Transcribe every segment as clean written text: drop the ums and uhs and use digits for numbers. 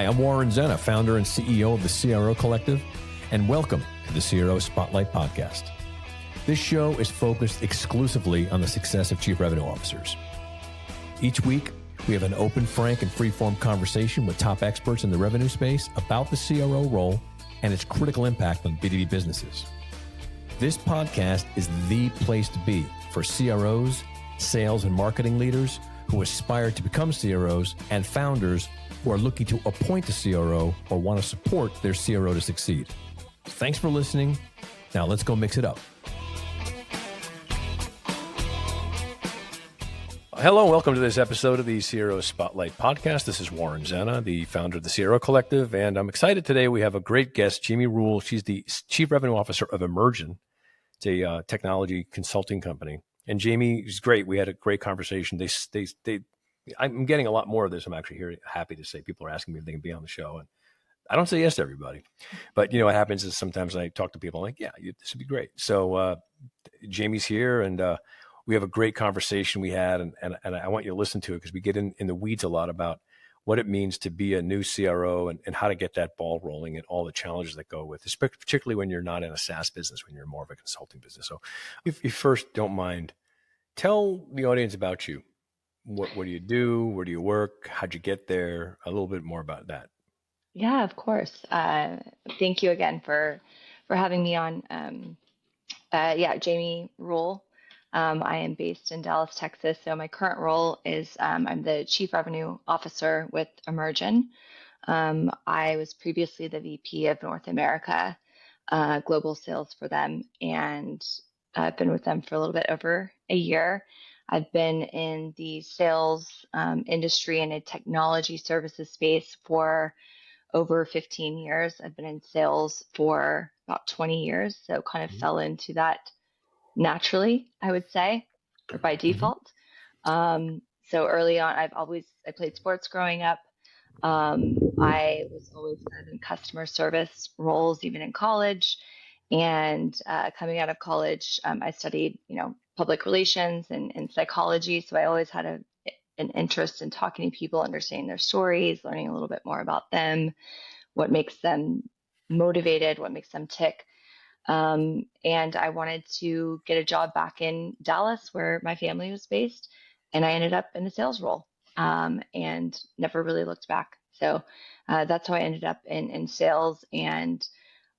Hi, I'm Warren Zenna, founder and CEO of the CRO Collective, and welcome to the CRO Spotlight Podcast. This show is focused exclusively on the success of chief revenue officers. Each week, we have an open, frank, and free-form conversation with top experts in the revenue space about the CRO role and its critical impact on B2B businesses. This podcast is the place to be for CROs, sales and marketing leaders who aspire to become CROs, and founders who are looking to appoint a CRO or want to support their CRO to succeed. Thanks for listening. Now let's go mix it up. Hello, and welcome to this episode of the CRO Spotlight Podcast. This is Warren Zenna, the founder of the CRO Collective, and I'm excited today. We have a great guest, Jaime Ruhl. She's the Chief Revenue Officer of Emergn. It's a technology consulting company. And Jaime is great. We had a great conversation. I'm getting a lot more of this. I'm actually happy to say people are asking me if they can be on the show. And I don't say yes to everybody. But, what happens is sometimes I talk to people, I'm like, yeah, this would be great. So Jaime's here, and we have a great conversation we had. And I want you to listen to it because we get in the weeds a lot about what it means to be a new CRO and how to get that ball rolling and all the challenges that go with it, particularly when you're not in a SaaS business, when you're more of a consulting business. So if you first don't mind, tell the audience about you. What do you do? Where do you work? How'd you get there? A little bit more about that. Yeah, of course. Thank you again for having me on. Jaime Ruhl. I am based in Dallas, Texas. So my current role is I'm the Chief Revenue Officer with Emergn. I was previously the VP of North America global sales for them, and I've been with them for a little bit over a year. I've been in the sales industry and a technology services space for over 15 years. I've been in sales for about 20 years, so kind of fell into that naturally, I would say, or by default. So early on, I played sports growing up. I was always kind of in customer service roles, even in college. And coming out of college, I studied, public relations and psychology. So I always had an interest in talking to people, understanding their stories, learning a little bit more about them, what makes them motivated, what makes them tick. And I wanted to get a job back in Dallas where my family was based. And I ended up in the sales role and never really looked back. So that's how I ended up in sales. And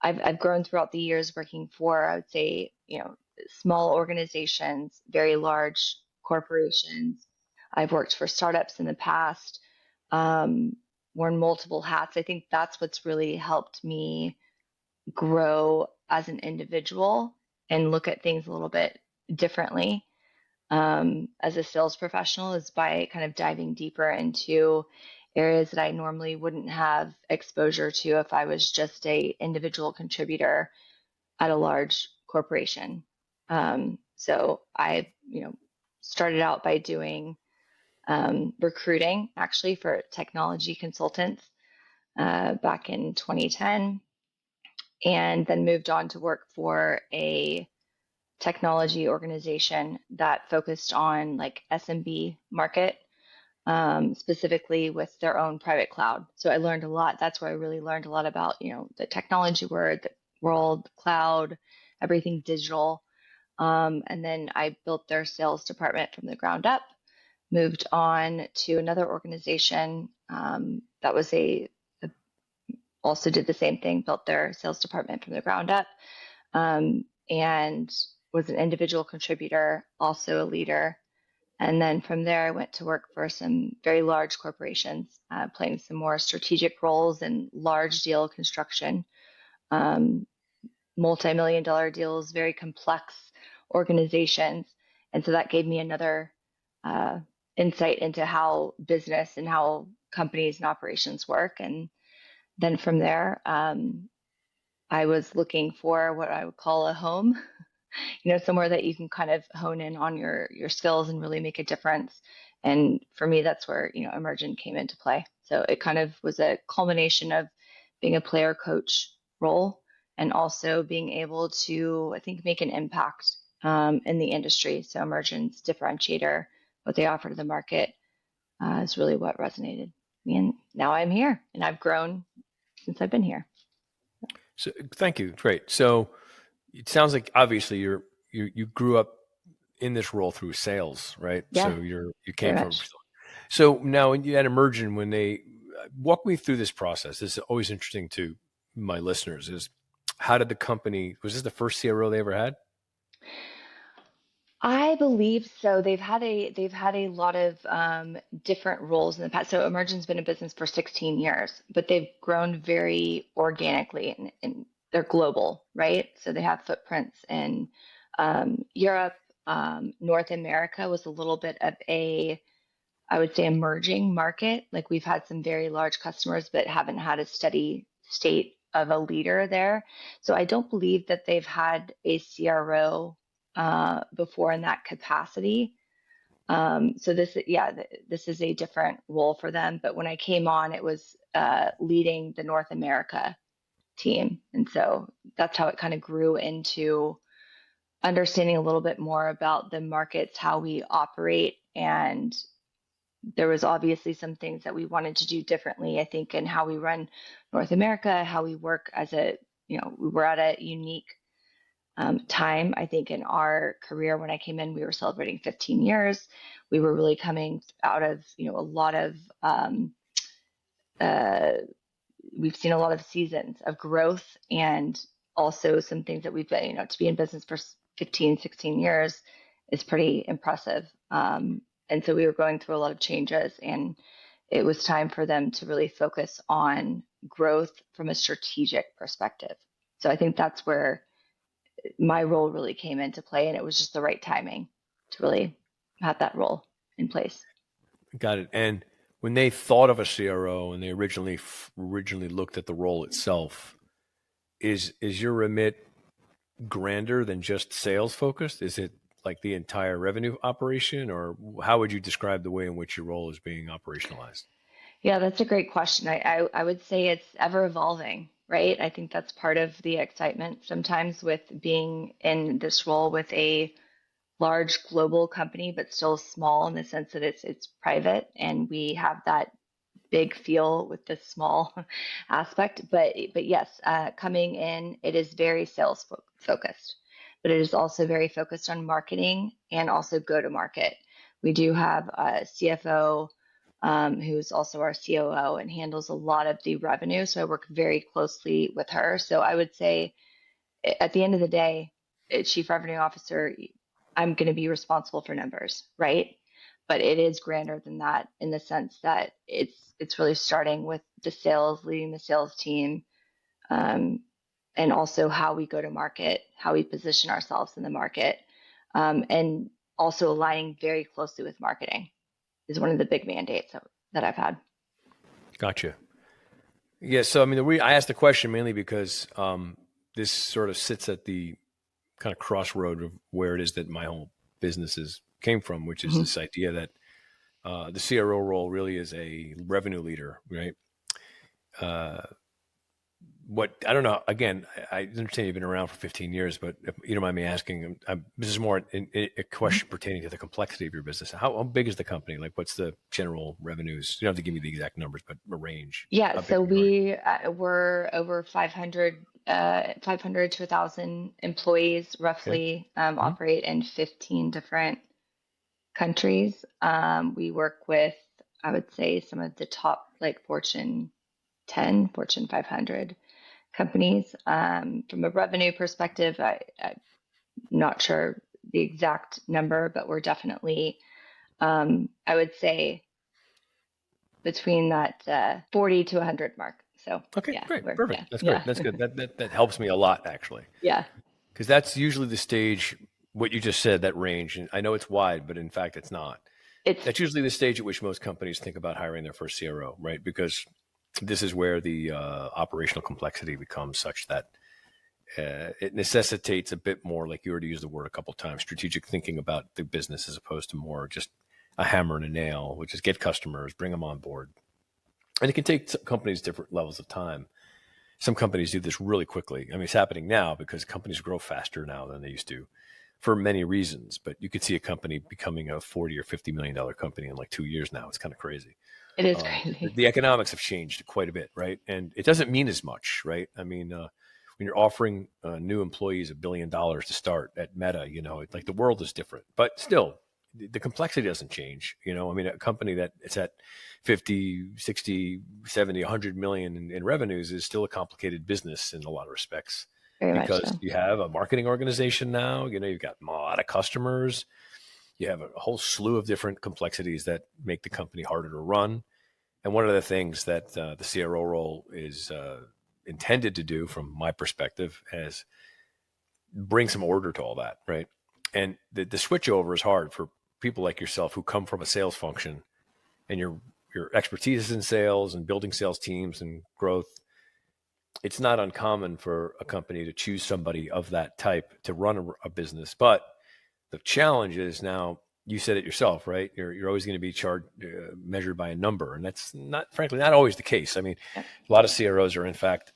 I've grown throughout the years working for, I would say, small organizations, very large corporations. I've worked for startups in the past, worn multiple hats. I think that's what's really helped me grow as an individual and look at things a little bit differently as a sales professional, is by kind of diving deeper into areas that I normally wouldn't have exposure to if I was just a individual contributor at a large corporation. So I, started out by doing recruiting actually for technology consultants back in 2010, and then moved on to work for a technology organization that focused on like SMB market, specifically with their own private cloud. So I learned a lot. That's where I really learned a lot about, the technology world, the cloud, everything digital. And then I built their sales department from the ground up, moved on to another organization that was also did the same thing, built their sales department from the ground up, and was an individual contributor, also a leader. And then from there, I went to work for some very large corporations, playing some more strategic roles in large deal construction, multi-million-dollar deals, very complex organizations. And so that gave me another insight into how business and how companies and operations work. And then from there, I was looking for what I would call a home, somewhere that you can kind of hone in on your skills and really make a difference. And for me, that's where, Emergn came into play. So it kind of was a culmination of being a player coach role and also being able to, I think, make an impact in the industry. So Emergn's differentiator, what they offer to the market, is really what resonated. and now I'm here, and I've grown since I've been here. So thank you. Great. So it sounds like obviously you grew up in this role through sales, right? Yeah, So you very came from. much. So now at Emergn, when they walk me through this process, this is always interesting to my listeners. Is how did the company? Was this the first CRO they ever had? I believe so. They've had a lot of different roles in the past. So Emergent's been in business for 16 years, but they've grown very organically, and they're global, right? So they have footprints in Europe. North America was a little bit of a, I would say, emerging market. Like we've had some very large customers, but haven't had a steady state of a leader there. So I don't believe that they've had a CRO before in that capacity. So this is a different role for them. But when I came on, it was leading the North America team, and so that's how it kind of grew into understanding a little bit more about the markets, how we operate, and there was obviously some things that we wanted to do differently, I think, in how we run North America, how we work as a, we were at a unique time, I think, in our career. When I came in, we were celebrating 15 years. We were really coming out of, a lot of, uh, we've seen a lot of seasons of growth, and also some things that we've been, to be in business for 15, 16 years is pretty impressive. And so we were going through a lot of changes, and it was time for them to really focus on growth from a strategic perspective. So I think that's where my role really came into play, and it was just the right timing to really have that role in place. Got it. And when they thought of a CRO and they originally looked at the role itself, is your remit grander than just sales focused? Is it like the entire revenue operation, or how would you describe the way in which your role is being operationalized? Yeah, that's a great question. I would say it's ever evolving, right? I think that's part of the excitement sometimes with being in this role with a large global company, but still small in the sense that it's private, and we have that big feel with the small aspect. But yes, coming in, it is very sales focused, but it is also very focused on marketing and also go to market. We do have a CFO, who's also our COO and handles a lot of the revenue. So I work very closely with her. So I would say at the end of the day, chief revenue officer, I'm going to be responsible for numbers, right? But it is grander than that in the sense that it's really starting with the sales, leading the sales team, um, and also how we go to market, how we position ourselves in the market, and also aligning very closely with marketing is one of the big mandates that I've had. Gotcha. Yeah. So, I mean, I asked the question mainly because this sort of sits at the kind of crossroad of where it is that my whole businesses came from, which is Mhm. this idea that the CRO role really is a revenue leader, right? Uh, what I don't know. Again, I understand you've been around for 15 years, but if you don't mind me asking, this is more a question pertaining to the complexity of your business. How big is the company? Like, what's the general revenues? You don't have to give me the exact numbers, but a range. Yeah, How big so we are? we were over 500 to 1,000 employees Okay. roughly, Mhm. operate in 15 different countries. We work with, I would say, some of the top like Fortune 10, Fortune 500 companies. From a revenue perspective, I'm not sure the exact number, but we're definitely, I would say, between that 40 to 100 mark. So Okay, yeah, great, we're perfect. That's yeah, great. That's good. That helps me a lot actually, yeah. because that's usually the stage. What you just said, that range, and I know it's wide, but in fact, it's not. It's That's usually the stage at which most companies think about hiring their first CRO, right? Because this is where the operational complexity becomes such that it necessitates a bit more, like you already used the word a couple of times, strategic thinking about the business as opposed to more just a hammer and a nail, which is get customers, bring them on board. And it can take companies different levels of time. Some companies do this really quickly. I mean, it's happening now because companies grow faster now than they used to for many reasons. But you could see a company becoming a 40 or $50 million company in like 2 years now. It's kind of crazy. It is The, crazy. the economics have changed quite a bit, right? And it doesn't mean as much, right? I mean, when you're offering new employees $1 billion to start at Meta, like the world is different, but still the complexity doesn't change. I mean, a company that it's at 50, 60, 70, 100 million in revenues is still a complicated business in a lot of respects Very much because so. you have a marketing organization now, you've got a lot of customers, you have a whole slew of different complexities that make the company harder to run. And one of the things that the CRO role is intended to do, from my perspective, is bring some order to all that, right? And the switch over is hard for people like yourself who come from a sales function, and your expertise is in sales and building sales teams and growth. It's not uncommon for a company to choose somebody of that type to run a business. But the challenge is now, you said it yourself, right? You're always going to be measured by a number, and that's not, frankly, not always the case. I mean, Yep. a lot of CROs are, in fact,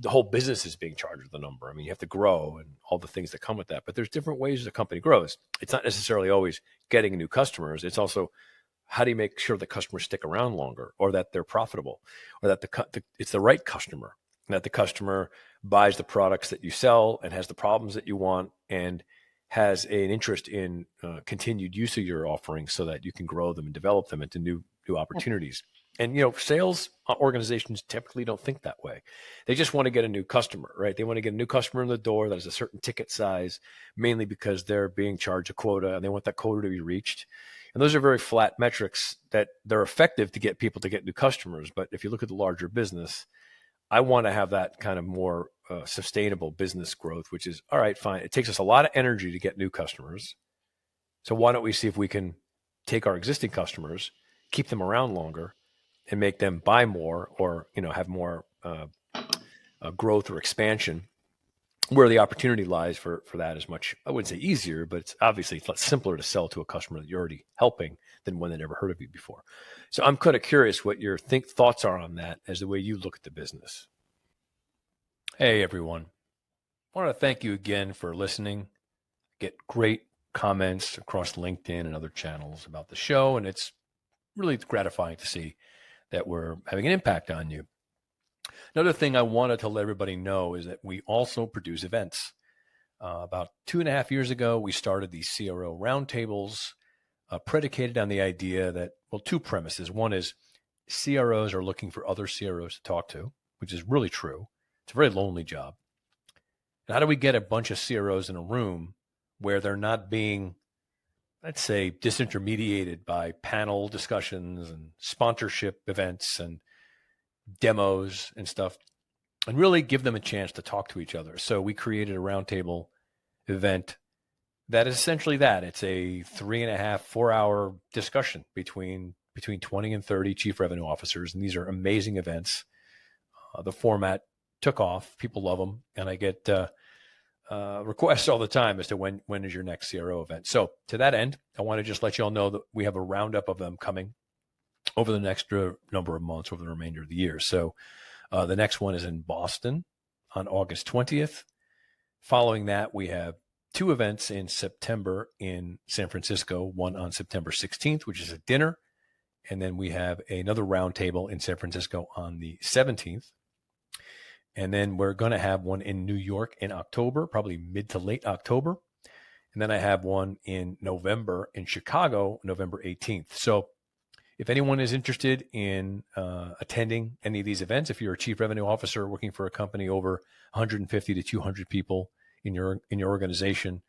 the whole business is being charged with a number. I mean, you have to grow and all the things that come with that. But there's different ways the company grows. It's not necessarily always getting new customers. It's also, how do you make sure that customers stick around longer, or that they're profitable, or that it's the right customer, and that the customer buys the products that you sell and has the problems that you want, and has an interest in continued use of your offerings so that you can grow them and develop them into new Yep. opportunities. And sales organizations typically don't think that way. They just want to get a new customer, right? They want to get a new customer in the door that has a certain ticket size, mainly because they're being charged a quota and they want that quota to be reached. And those are very flat metrics that they're effective to get people to get new customers. But if you look at the larger business, I want to have that kind of more sustainable business growth, which is, all right, fine. It takes us a lot of energy to get new customers. So why don't we see if we can take our existing customers, keep them around longer, and make them buy more, or have more growth or expansion, where the opportunity lies for that is much, I wouldn't say easier, but it's obviously a lot simpler to sell to a customer that you're already helping than one that never heard of you before. So I'm kind of curious what your thoughts are on that as the way you look at the business. Hey, everyone. I want to thank you again for listening. Get great comments across LinkedIn and other channels about the show, and it's really gratifying to see that we're having an impact on you. Another thing I wanted to let everybody know is that we also produce events. About 2.5 years ago, we started these CRO roundtables, predicated on the idea that, well, two premises. One is CROs are looking for other CROs to talk to, which is really true. It's a very lonely job. And how do we get a bunch of CROs in a room where they're not being, let's say, disintermediated by panel discussions and sponsorship events and demos and stuff, and really give them a chance to talk to each other? So we created a roundtable event that is essentially that. It's a 3.5, 4 hour discussion between 20 and 30 chief revenue officers. And these are amazing events. The format took off. People love them. And I get requests all the time as to when is your next CRO event. So to that end, I want to just let you all know that we have a roundup of them coming over the next number of months, over the remainder of the year. So the next one is in Boston on August 20th. Following that, we have 2 events in September in San Francisco, one on September 16th, which is a dinner. And then we have another roundtable in San Francisco on the 17th. And then we're going to have one in New York in October, probably mid to late October. And then I have one in November in Chicago, November 18th. So if anyone is interested in attending any of these events, if you're a chief revenue officer working for a company over 150 to 200 people in your organization,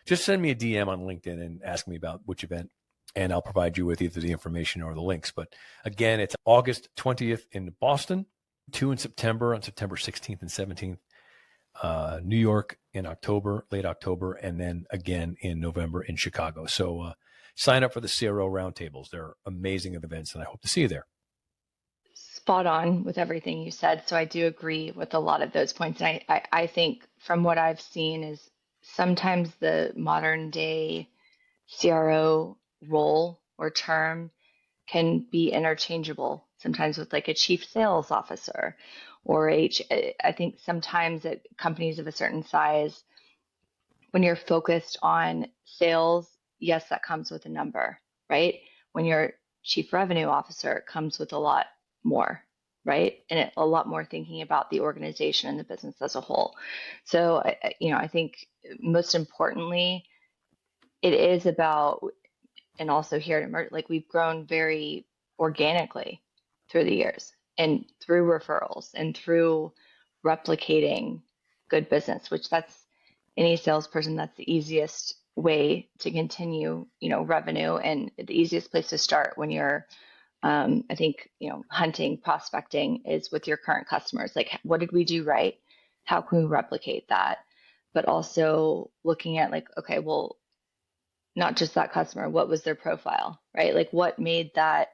just send me a DM on LinkedIn and ask me about which event, and I'll provide you with either the information or the links. But again, it's August 20th in Boston, 2 in September, on September 16th and 17th, New York in October, late October, and then again in November in Chicago. So sign up for the CRO roundtables. They're amazing events, and I hope to see you there. Spot on with everything you said. So I do agree with a lot of those points. And I think from what I've seen is sometimes the modern day CRO role or term can be interchangeable sometimes with like a chief sales officer or I think sometimes at companies of a certain size, when you're focused on sales, yes, that comes with a number, right? When you're chief revenue officer comes with a lot more, right? And a lot more thinking about the organization and the business as a whole. So, I think most importantly, it is about, and also here at Emergn, like we've grown very organically through the years and through referrals and through replicating good business, which that's any salesperson, that's the easiest way to continue, revenue, and the easiest place to start when you're, I think, hunting, prospecting is with your current customers. Like, what did we do right? How can we replicate that? But also looking at like, okay, well, not just that customer, what was their profile, right? Like what made that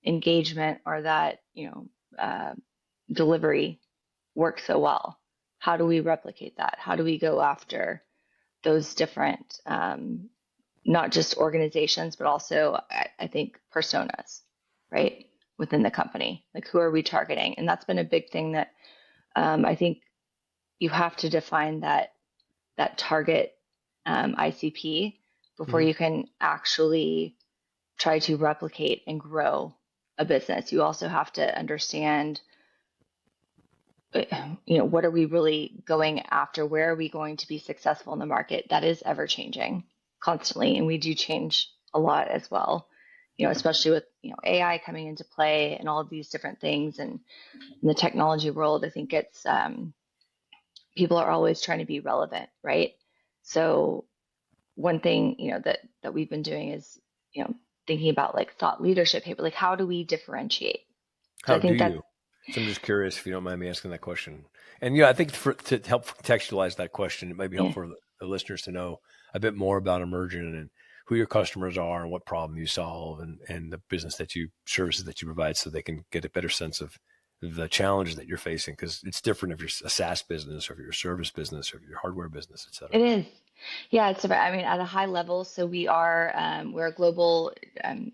engagement or that, delivery work so well? How do we replicate that? How do we go after those different, not just organizations, but also I think personas, right? Within the company, like who are we targeting? And that's been a big thing that I think you have to define that target ICP before you can actually try to replicate and grow a business. You also have to understand, what are we really going after? Where are we going to be successful in the market? That is ever changing constantly, and we do change a lot as well. Especially with AI coming into play and all of these different things, and in the technology world, I think it's people are always trying to be relevant, right? So one thing that we've been doing is thinking about like thought leadership paper, like how do we differentiate? So How I do think that you? So I'm just curious if you don't mind me asking that question. And yeah, I think to help contextualize that question, it might be yeah, helpful for the listeners to know a bit more about Emergn and who your customers are and what problem you solve and the business that you services that you provide, so they can get a better sense of the challenges that you're facing, because it's different if you're a SaaS business or if you're a service business or if you're a hardware business, et cetera. it is. Yeah, it's about, I mean, at a high level. So we're a global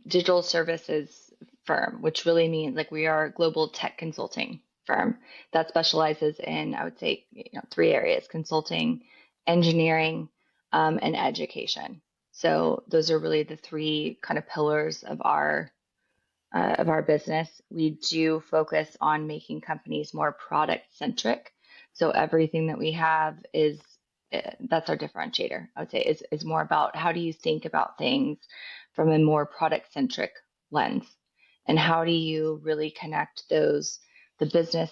digital services firm, which really means like we are a global tech consulting firm that specializes in, I would say, three areas: consulting, engineering, and education. So those are really the three kind of pillars of our business. We do focus on making companies more product centric. So everything that we have is that's our differentiator. I would say is more about how do you think about things from a more product centric lens, and how do you really connect the business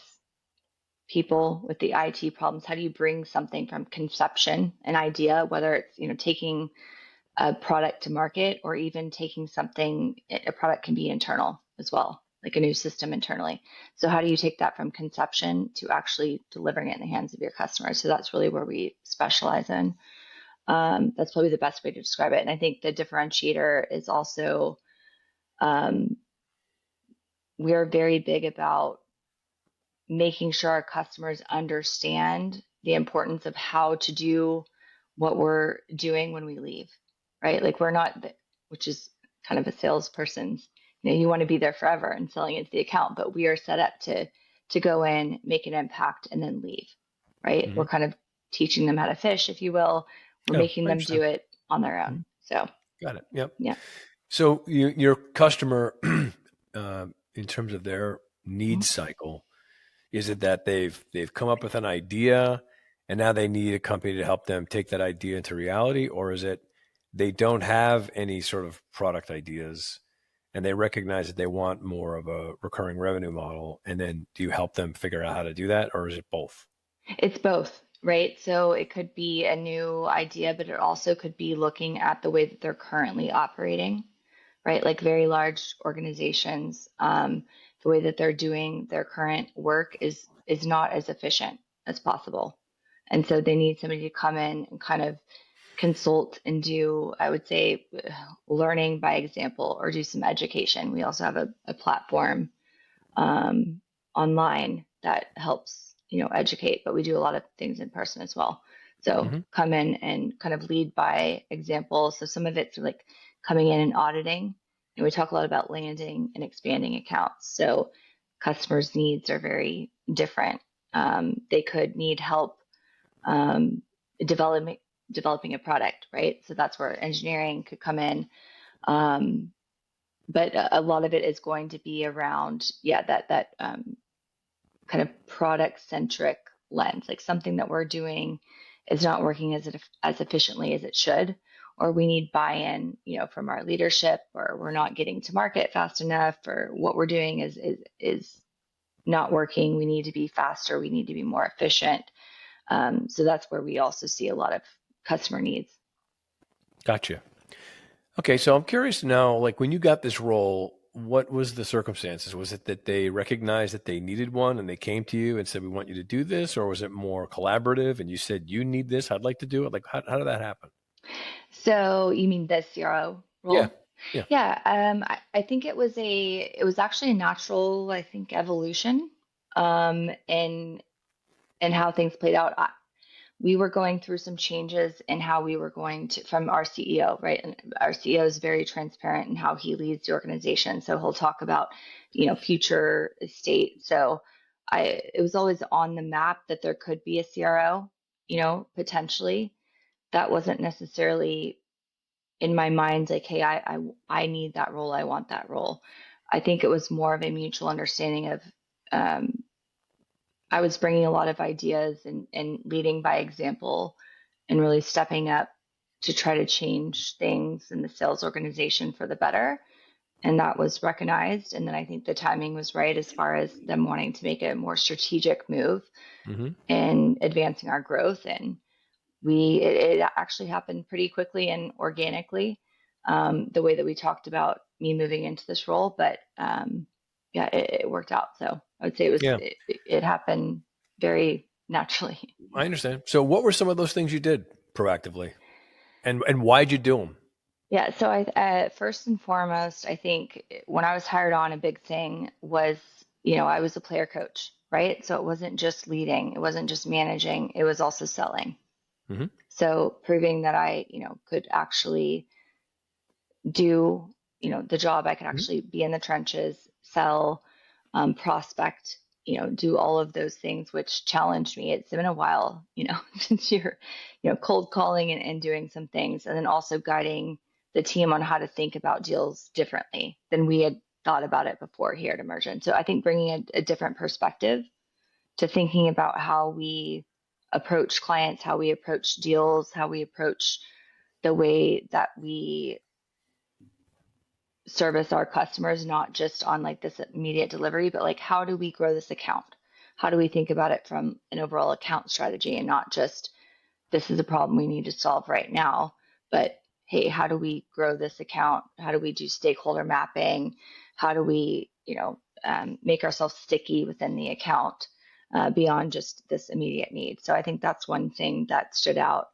people with the IT problems? How do you bring something from conception, an idea, whether it's taking a product to market, or even taking something, a product can be internal as well, like a new system internally. So how do you take that from conception to actually delivering it in the hands of your customers? So that's really where we specialize in. That's probably the best way to describe it. And I think the differentiator is also we are very big about making sure our customers understand the importance of how to do what we're doing when we leave, right? Like we're not, which is kind of a salesperson's, you want to be there forever and selling into the account, but we are set up to go in, make an impact, and then leave, right? Mm-hmm. We're kind of teaching them how to fish, if you will. We're making I them do understand. it on their own. So, Got it. Yep. yeah. So your customer, in terms of their Mhm. needs cycle, is it that they've come up with an idea and now they need a company to help them take that idea into reality, or is it they don't have any sort of product ideas and they recognize that they want more of a recurring revenue model, and then do you help them figure out how to do that, or is it both? It's both, right? So it could be a new idea, but it also could be looking at the way that they're currently operating, right? Like very large organizations, the way that they're doing their current work is not as efficient as possible. And so they need somebody to come in and kind of consult and do, I would say, learning by example, or do some education. We also have a platform um, online that helps, educate, but we do a lot of things in person as well. So Hmm. come in and kind of lead by example. So some of it's like coming in and auditing, and we talk a lot about landing and expanding accounts. So customers' needs are very different. They could need help um, developing developing a product, right? So that's where engineering could come in. Um, but a lot of it is going to be around, that kind of product centric lens, like something that we're doing is not working as efficiently as it should, or we need buy-in, from our leadership, or we're not getting to market fast enough, or what we're doing is not working. We need to be faster. We need to be more efficient. So that's where we also see a lot of customer needs. Gotcha. Okay, so I'm curious to know, like when you got this role, what was the circumstances? Was it that they recognized that they needed one and they came to you and said, "We want you to do this," or was it more collaborative and you said, "You need this, I'd like to do it"? Like how did that happen? So you mean the CRO Yeah. role? Yeah. Yeah, I think it was actually a natural, I think, evolution, in how things played out. We were going through some changes in how we were going to, from our CEO, right? And our CEO is very transparent in how he leads the organization. So he'll talk about, future state. So it was always on the map that there could be a CRO, potentially. That wasn't necessarily in my mind like, hey, I need that role. I want that role. I think it was more of a mutual understanding of, um, I was bringing a lot of ideas and leading by example and really stepping up to try to change things in the sales organization for the better. And that was recognized. And then I think the timing was right as far as them wanting to make a more strategic move Hmm. in advancing our growth. And it actually happened pretty quickly and organically, the way that we talked about me moving into this role. But yeah, it worked out. So I would say Yeah, it happened very naturally. I understand. So what were some of those things you did proactively, and why'd you do them? Yeah, so first and foremost, I think when I was hired on, a big thing was, I was a player coach, right? So it wasn't just leading, it wasn't just managing, it was also selling. Hmm. So proving that I, could actually do, the job, I could actually be in the trenches, sell, prospect, do all of those things, which challenged me. It's been a while, since you're, cold calling and doing some things, and then also guiding the team on how to think about deals differently than we had thought about it before here at Emergn. So I think bringing a different perspective to thinking about how we approach clients, how we approach deals, how we approach the way that we service our customers, not just on like this immediate delivery, but like how do we grow this account? How do we think about it from an overall account strategy and not just this is a problem we need to solve right now, but hey, how do we grow this account? How do we do stakeholder mapping? How do we, make ourselves sticky within the account, beyond just this immediate need? So I think that's one thing that stood out.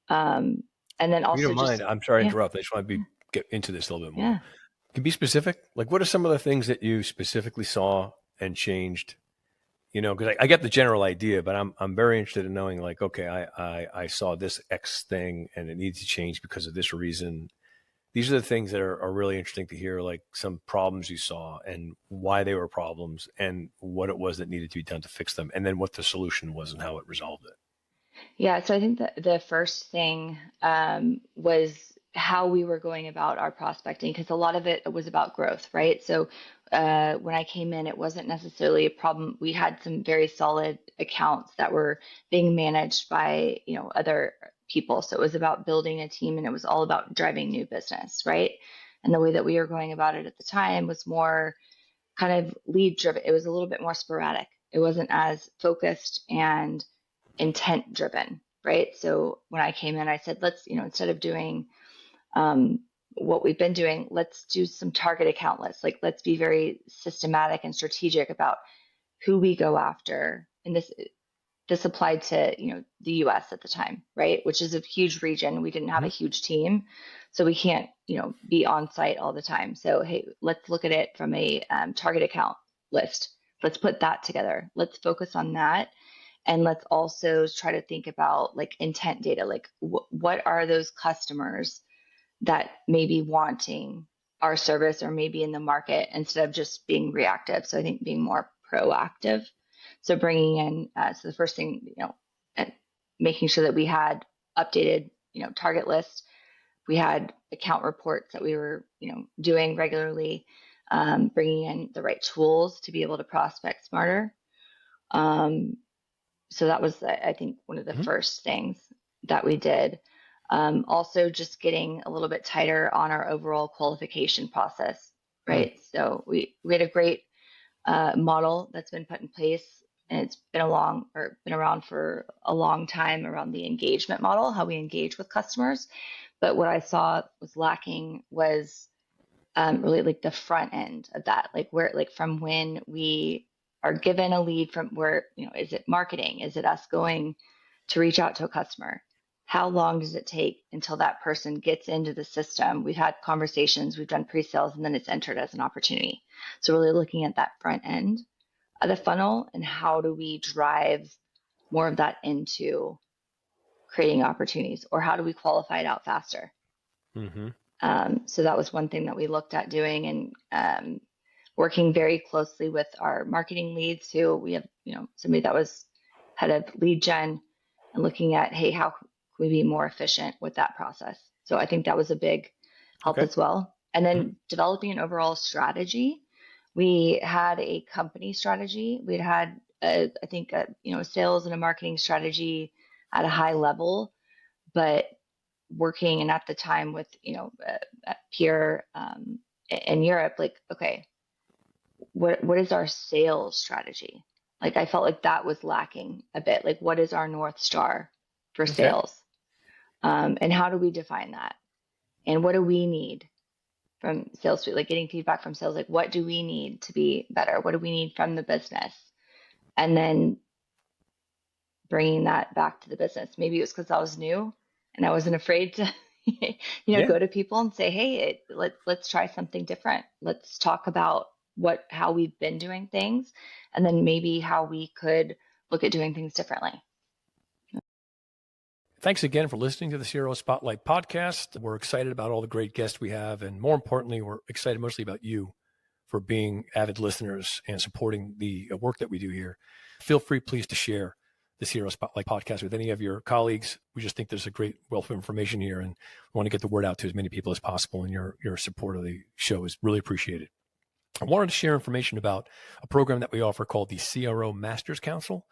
And then If you also don't mind, just, I'm sorry to yeah, interrupt. I just want to get into this a little bit more. yeah. Can you be specific? Like, what are some of the things that you specifically saw and changed? Because I get the general idea, but I'm very interested in knowing, like, okay, I saw this X thing and it needs to change because of this reason. These are the things that are really interesting to hear, like some problems you saw and why they were problems and what it was that needed to be done to fix them, and then what the solution was and how it resolved it. Yeah, so I think that the first thing, was how we were going about our prospecting, because a lot of it was about growth, right? So when I came in, it wasn't necessarily a problem. We had some very solid accounts that were being managed by, other people. So it was about building a team and it was all about driving new business, right? And the way that we were going about it at the time was more kind of lead driven. It was a little bit more sporadic. It wasn't as focused and intent driven, right? So when I came in, I said, let's, instead of doing, um, what we've been doing, let's do some target account lists. Like, let's be very systematic and strategic about who we go after. And this applied to, the US at the time, right? Which is a huge region. We didn't have a Hmm. huge team, so we can't, be on site all the time. So hey, let's look at it from a, target account list. Let's put that together. Let's focus on that, and let's also try to think about like intent data. Like what are those customers that may be wanting our service or maybe in the market, instead of just being reactive. So I think being more proactive. So bringing in, so the first thing, making sure that we had updated, target list. we had account reports that we were, doing regularly, bringing in the right tools to be able to prospect smarter. So that was, I think, one of the first things that we did. Also, just getting a little bit tighter on our overall qualification process, right? So we had a great model that's been put in place, and it's been around for a long time around the engagement model, how we engage with customers. But what I saw was lacking was really like the front end of that, like from when we are given a lead, from where, is it marketing? Is it us going to reach out to a customer? How long does it take until that person gets into the system? We've had conversations, we've done pre-sales, and then it's entered as an opportunity. So really looking at that front end of the funnel, and how do we drive more of that into creating opportunities, or how do we qualify it out faster? So that was one thing that we looked at doing, and working very closely with our marketing leads, who we have, somebody that was head of lead gen, and looking at, hey, how can we be more efficient with that process? So I think that was a big help as well. And then developing an overall strategy. We had a company strategy. We'd had, I think, a sales and a marketing strategy at a high level, but working, and at the time with, at peer in Europe, like, okay, what is our sales strategy? Like, I felt like that was lacking a bit. Like, what is our North Star for sales? And how do we define that? And what do we need from sales? Like, getting feedback from sales, like, what do we need to be better? What do we need from the business? And then bringing that back to the business. Maybe it was because I was new and I wasn't afraid to, go to people and say, hey, let's try something different. Let's talk about how we've been doing things, and then maybe how we could look at doing things differently. Thanks again for listening to the CRO Spotlight podcast. We're excited about all the great guests we have, and more importantly, we're excited mostly about you for being avid listeners and supporting the work that we do here. Feel free, please, to share the CRO Spotlight podcast with any of your colleagues. We just think there's a great wealth of information here, and we want to get the word out to as many people as possible, and your support of the show is really appreciated. I wanted to share information about a program that we offer called the CRO Masters Council.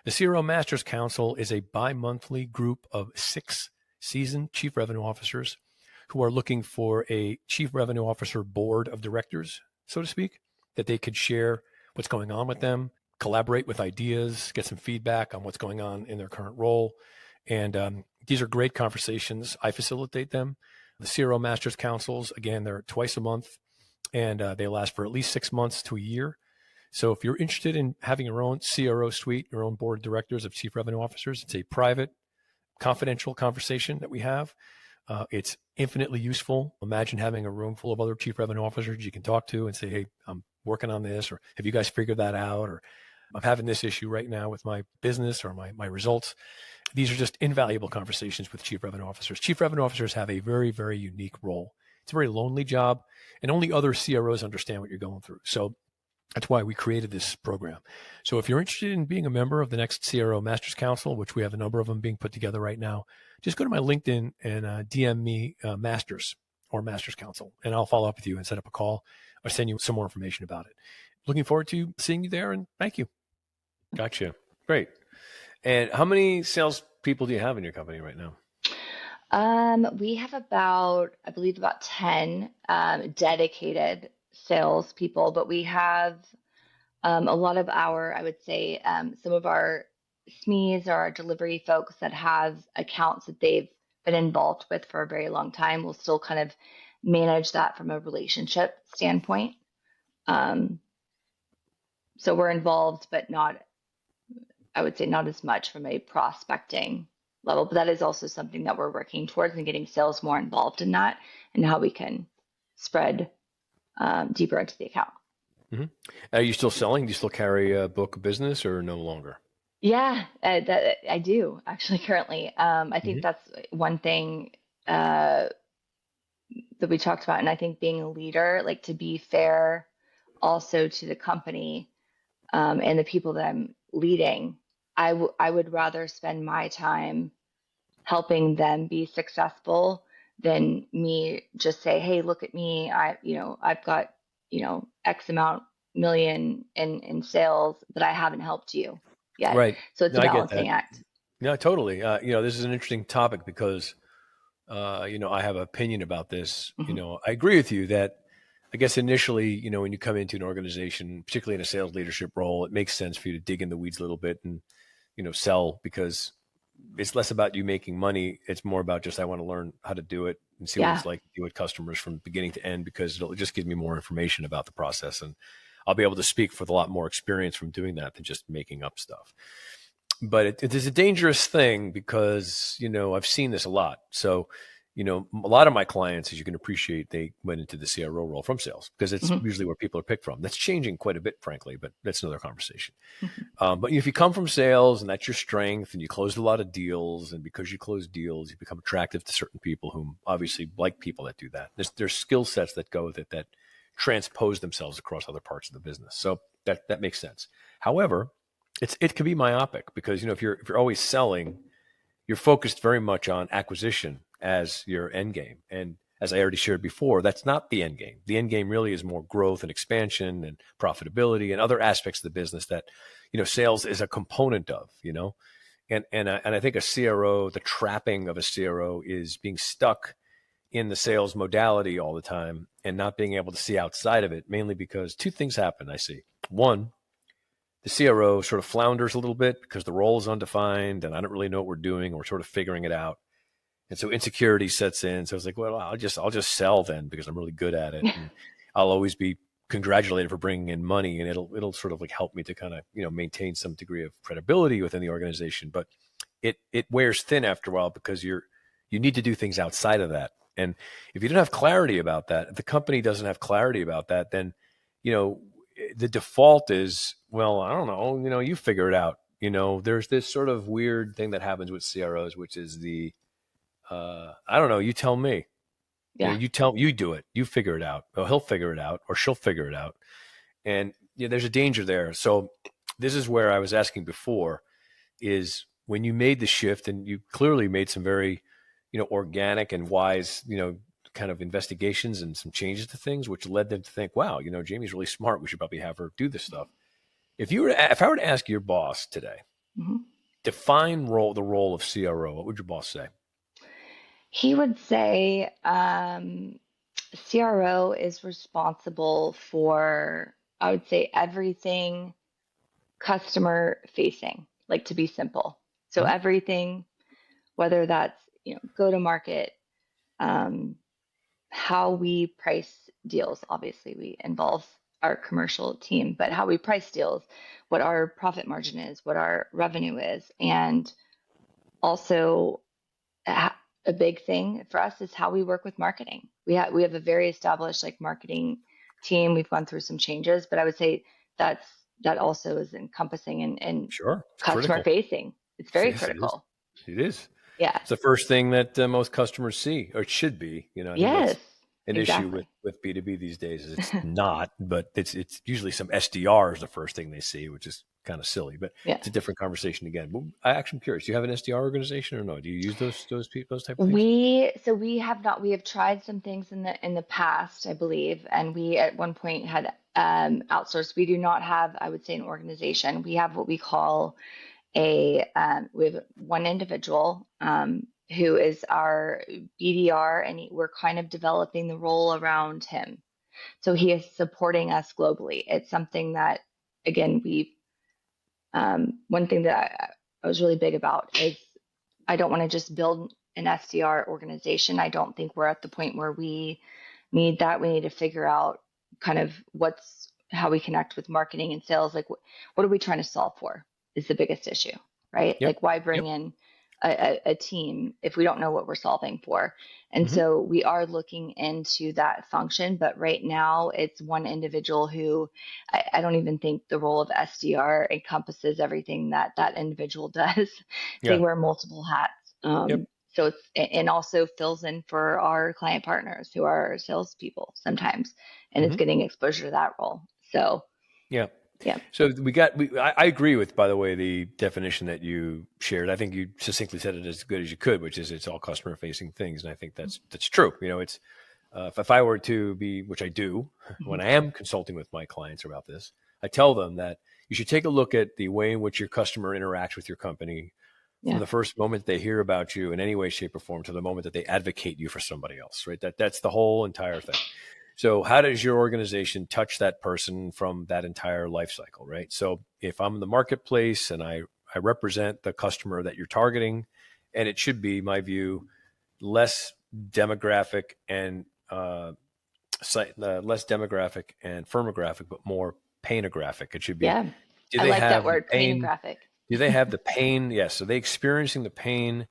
The CRO Masters Council is a bi-monthly group of 6 seasoned chief revenue officers who are looking for a chief revenue officer board of directors, so to speak, that they could share what's going on with them, collaborate with ideas, get some feedback on what's going on in their current role. And these are great conversations. I facilitate them. The CRO Masters Councils, again, they're twice a month, and they last for at least 6 months to a year. So if you're interested in having your own CRO suite, your own board of directors of chief revenue officers, it's a private, confidential conversation that we have. It's infinitely useful. Imagine having a room full of other chief revenue officers you can talk to and say, hey, I'm working on this, or have you guys figured that out? Or I'm having this issue right now with my business or my results. These are just invaluable conversations with chief revenue officers. Chief revenue officers have a very, very unique role. It's a very lonely job, and only other CROs understand what you're going through. So that's why we created this program. So if you're interested in being a member of the next CRO Masters Council, which we have a number of them being put together right now, just go to my LinkedIn and DM me Masters or Masters Council, and I'll follow up with you and set up a call or send you some more information about it. Looking forward to seeing you there, and thank you. Gotcha. Great. And how many salespeople do you have in your company right now? We have about 10 dedicated salespeople, but we have a lot of I would say, some of our SMEs or our delivery folks that have accounts that they've been involved with for a very long time. We'll still kind of manage that from a relationship standpoint. So we're involved, but not, I would say, not as much from a prospecting level, but that is also something that we're working towards, and getting sales more involved in that, and how we can spread deeper into the account. Mm-hmm. Are you still selling? Do you still carry a book of business, or no longer? Yeah, that I do actually currently. I think that's one thing that we talked about, and I think being a leader, like, to be fair also to the company and the people that I'm leading, I would rather spend my time helping them be successful than me just say, hey, look at me. I've got, X amount million in sales, but I haven't helped you yet. Right. So it's No, a I get balancing that. act. No, totally. This is an interesting topic because, I have an opinion about this. Hmm. I agree with you that I guess initially, when you come into an organization, particularly in a sales leadership role, it makes sense for you to dig in the weeds a little bit and, sell because it's less about you making money. It's more about just, I want to learn how to do it and see what Yeah. it's like to deal with customers from beginning to end because it'll just give me more information about the process. And I'll be able to speak with a lot more experience from doing that than just making up stuff. But it is a dangerous thing because, I've seen this a lot. So, a lot of my clients, as you can appreciate, they went into the CRO role from sales because it's Hmm. usually where people are picked from. That's changing quite a bit, frankly, but that's another conversation. Hmm. But if you come from sales and that's your strength and you closed a lot of deals, and because you close deals, you become attractive to certain people who obviously like people that do that. There's skill sets that go with it that transpose themselves across other parts of the business. So that makes sense. However, it can be myopic because if you're always selling, you're focused very much on acquisition as your end game. And as I already shared before, that's not the end game. The end game really is more growth and expansion and profitability and other aspects of the business that, sales is a component of, and I think a CRO, the trapping of a CRO is being stuck in the sales modality all the time and not being able to see outside of it, mainly because two things happen, I see. One, the CRO sort of flounders a little bit because the role is undefined and I don't really know what we're doing. And we're sort of figuring it out. And so insecurity sets in. So it's like, well, I'll just sell then because I'm really good at it. And I'll always be congratulated for bringing in money and it'll sort of like help me to kind of, maintain some degree of credibility within the organization. But it wears thin after a while because you need to do things outside of that. And if you don't have clarity about that, if the company doesn't have clarity about that, then, you know, the default is, well, I don't know, you figure it out. There's this sort of weird thing that happens with CROs, which is I don't know, you tell me, Yeah. you do it, you figure it out. Well, he'll figure it out or she'll figure it out. And there's a danger there. So this is where I was asking before is when you made the shift and you clearly made some very, organic and wise, kind of investigations and some changes to things, which led them to think, wow, Jamie's really smart. We should probably have her do this stuff. If I were to ask your boss today, Hmm. define the role of CRO, what would your boss say? He would say CRO is responsible for, I would say, everything customer facing, like to be simple. So Hmm. everything, whether that's, go to market, um, how we price deals. Obviously, we involve our commercial team, but how we price deals, what our profit margin is, what our revenue is, and also a big thing for us is how we work with marketing. We have a very established like marketing team. We've gone through some changes, but I would say that's that also is encompassing and Sure. It's customer critical. facing. It's very Yes, it is. critical. It is. Yeah. It's the first thing that most customers see, or it should be. I think Yes. that's an issue with Exactly. B2B these days. Is it's not, but it's usually some SDR is the first thing they see, which is kind of silly. But Yeah. it's a different conversation again. But I actually am curious. Do you have an SDR organization or no? Do you use those people, those type of things? We have tried some things in the past, I believe, and we at one point had outsourced. We do not have, I would say, an organization. We have what we call we have one individual who is our BDR, and we're kind of developing the role around him. So he is supporting us globally. It's something that, again, one thing that I was really big about is I don't want to just build an SDR organization. I don't think we're at the point where we need that. We need to figure out kind of how we connect with marketing and sales. Like, what are we trying to solve for is the biggest issue, right? Yep. Like, why Yep. bring in a team if we don't know what we're solving for? And Hmm. so we are looking into that function, but right now it's one individual who I don't even think the role of SDR encompasses everything that that individual does. They Yeah. wear multiple hats. Yep. So it's and also fills in for our client partners who are salespeople sometimes, and it's Hmm. getting exposure to that role. So Yeah. Yeah. So I agree with, by the way, the definition that you shared. I think you succinctly said it as good as you could, which is it's all customer facing things. And I think that's true. It's, if I were to be, which I do, when I am consulting with my clients about this, I tell them that you should take a look at the way in which your customer interacts with your company from the first moment they hear about you in any way, shape, or form to the moment that they advocate you for somebody else, right? That's the whole entire thing. So how does your organization touch that person from that entire life cycle, right? So if I'm in the marketplace and I represent the customer that you're targeting, and it should be, my view, less demographic and firmographic, but more painographic. It should be. Yeah. Do I they like that have the word, pain pain? graphic. Do they have the pain? Yes. Are they experiencing the pain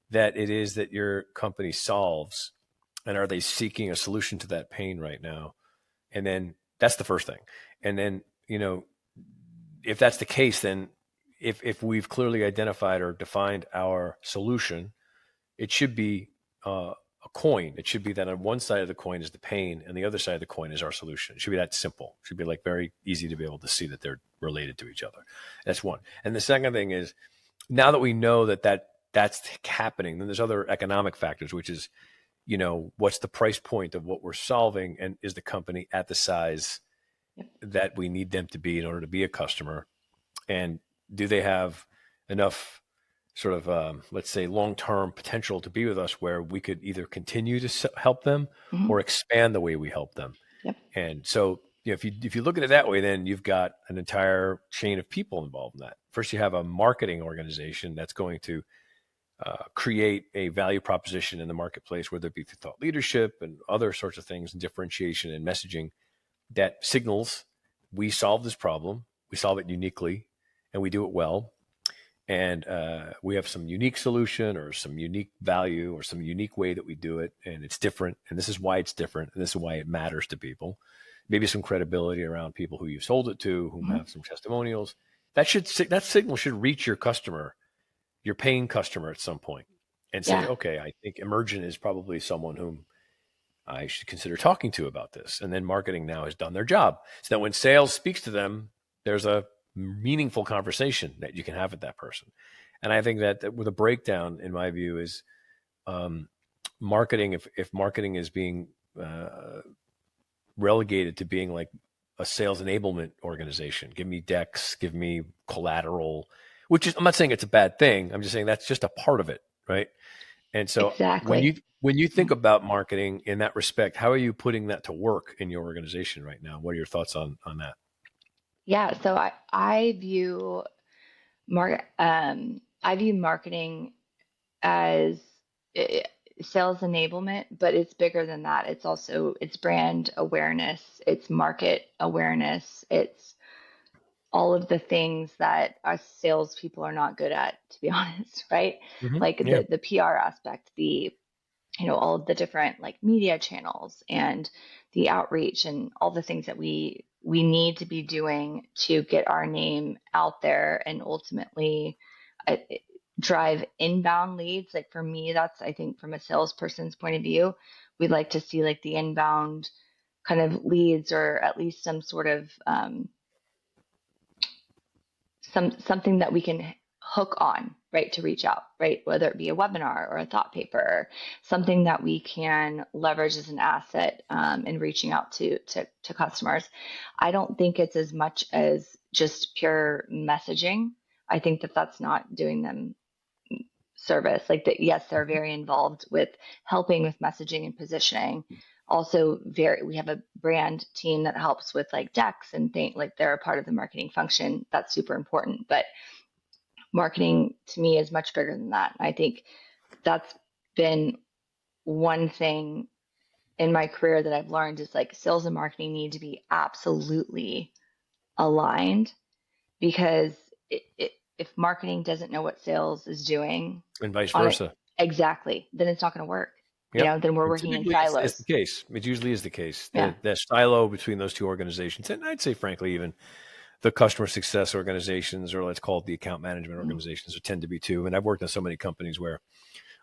that it is that your company solves? And are they seeking a solution to that pain right now? And then that's the first thing. And then, if that's the case, then if we've clearly identified or defined our solution, it should be a coin. It should be that on one side of the coin is the pain and the other side of the coin is our solution. It should be that simple. It should be like very easy to be able to see that they're related to each other. That's one. And the second thing is, now that we know that's happening, then there's other economic factors, which is, what's the price point of what we're solving, and is the company at the size that we need them to be in order to be a customer, and do they have enough sort of let's say long-term potential to be with us where we could either continue to help them or expand the way we help them. Yep. And so if you look at it that way, then you've got an entire chain of people involved in that. First, you have a marketing organization that's going to create a value proposition in the marketplace, whether it be through thought leadership and other sorts of things, and differentiation and messaging that signals we solve this problem, we solve it uniquely, and we do it well. And we have some unique solution or some unique value or some unique way that we do it, and it's different. And this is why it's different, and this is why it matters to people. Maybe some credibility around people who you've sold it to, who have some testimonials. That signal should reach your customer, your paying customer, at some point, and say, okay, I think Emergn is probably someone whom I should consider talking to about this. And then marketing now has done their job, so that when sales speaks to them, there's a meaningful conversation that you can have with that person. And I think that with a breakdown, in my view, is marketing. If marketing is being relegated to being like a sales enablement organization, give me decks, give me collateral, which is, I'm not saying it's a bad thing. I'm just saying that's just a part of it, right? And so when you think about marketing in that respect, how are you putting that to work in your organization right now? What are your thoughts on that? Yeah, so I view marketing as sales enablement, but it's bigger than that. It's brand awareness, it's market awareness, it's all of the things that us salespeople are not good at, to be honest, right? Like the PR aspect, all of the different like media channels and the outreach and all the things that we need to be doing to get our name out there and ultimately drive inbound leads. Like for me, that's, I think, from a salesperson's point of view, we'd like to see like the inbound kind of leads, or at least some sort of something that we can hook on, right, to reach out, right, whether it be a webinar or a thought paper, something that we can leverage as an asset in reaching out to customers. I don't think it's as much as just pure messaging. I think that that's not doing them service. Like that, yes, they're very involved with helping with messaging and positioning. Also, we have a brand team that helps with like decks and things, like they're a part of the marketing function. That's super important. But marketing to me is much bigger than that. I think that's been one thing in my career that I've learned is like sales and marketing need to be absolutely aligned, because if marketing doesn't know what sales is doing, and vice versa, exactly, then it's not going to work. Yep. Then we're working in silos. It's the case. It usually is the case. Yeah. The silo between those two organizations, and I'd say, frankly, even the customer success organizations, or let's call it the account management organizations, tend to be too. And I've worked in so many companies where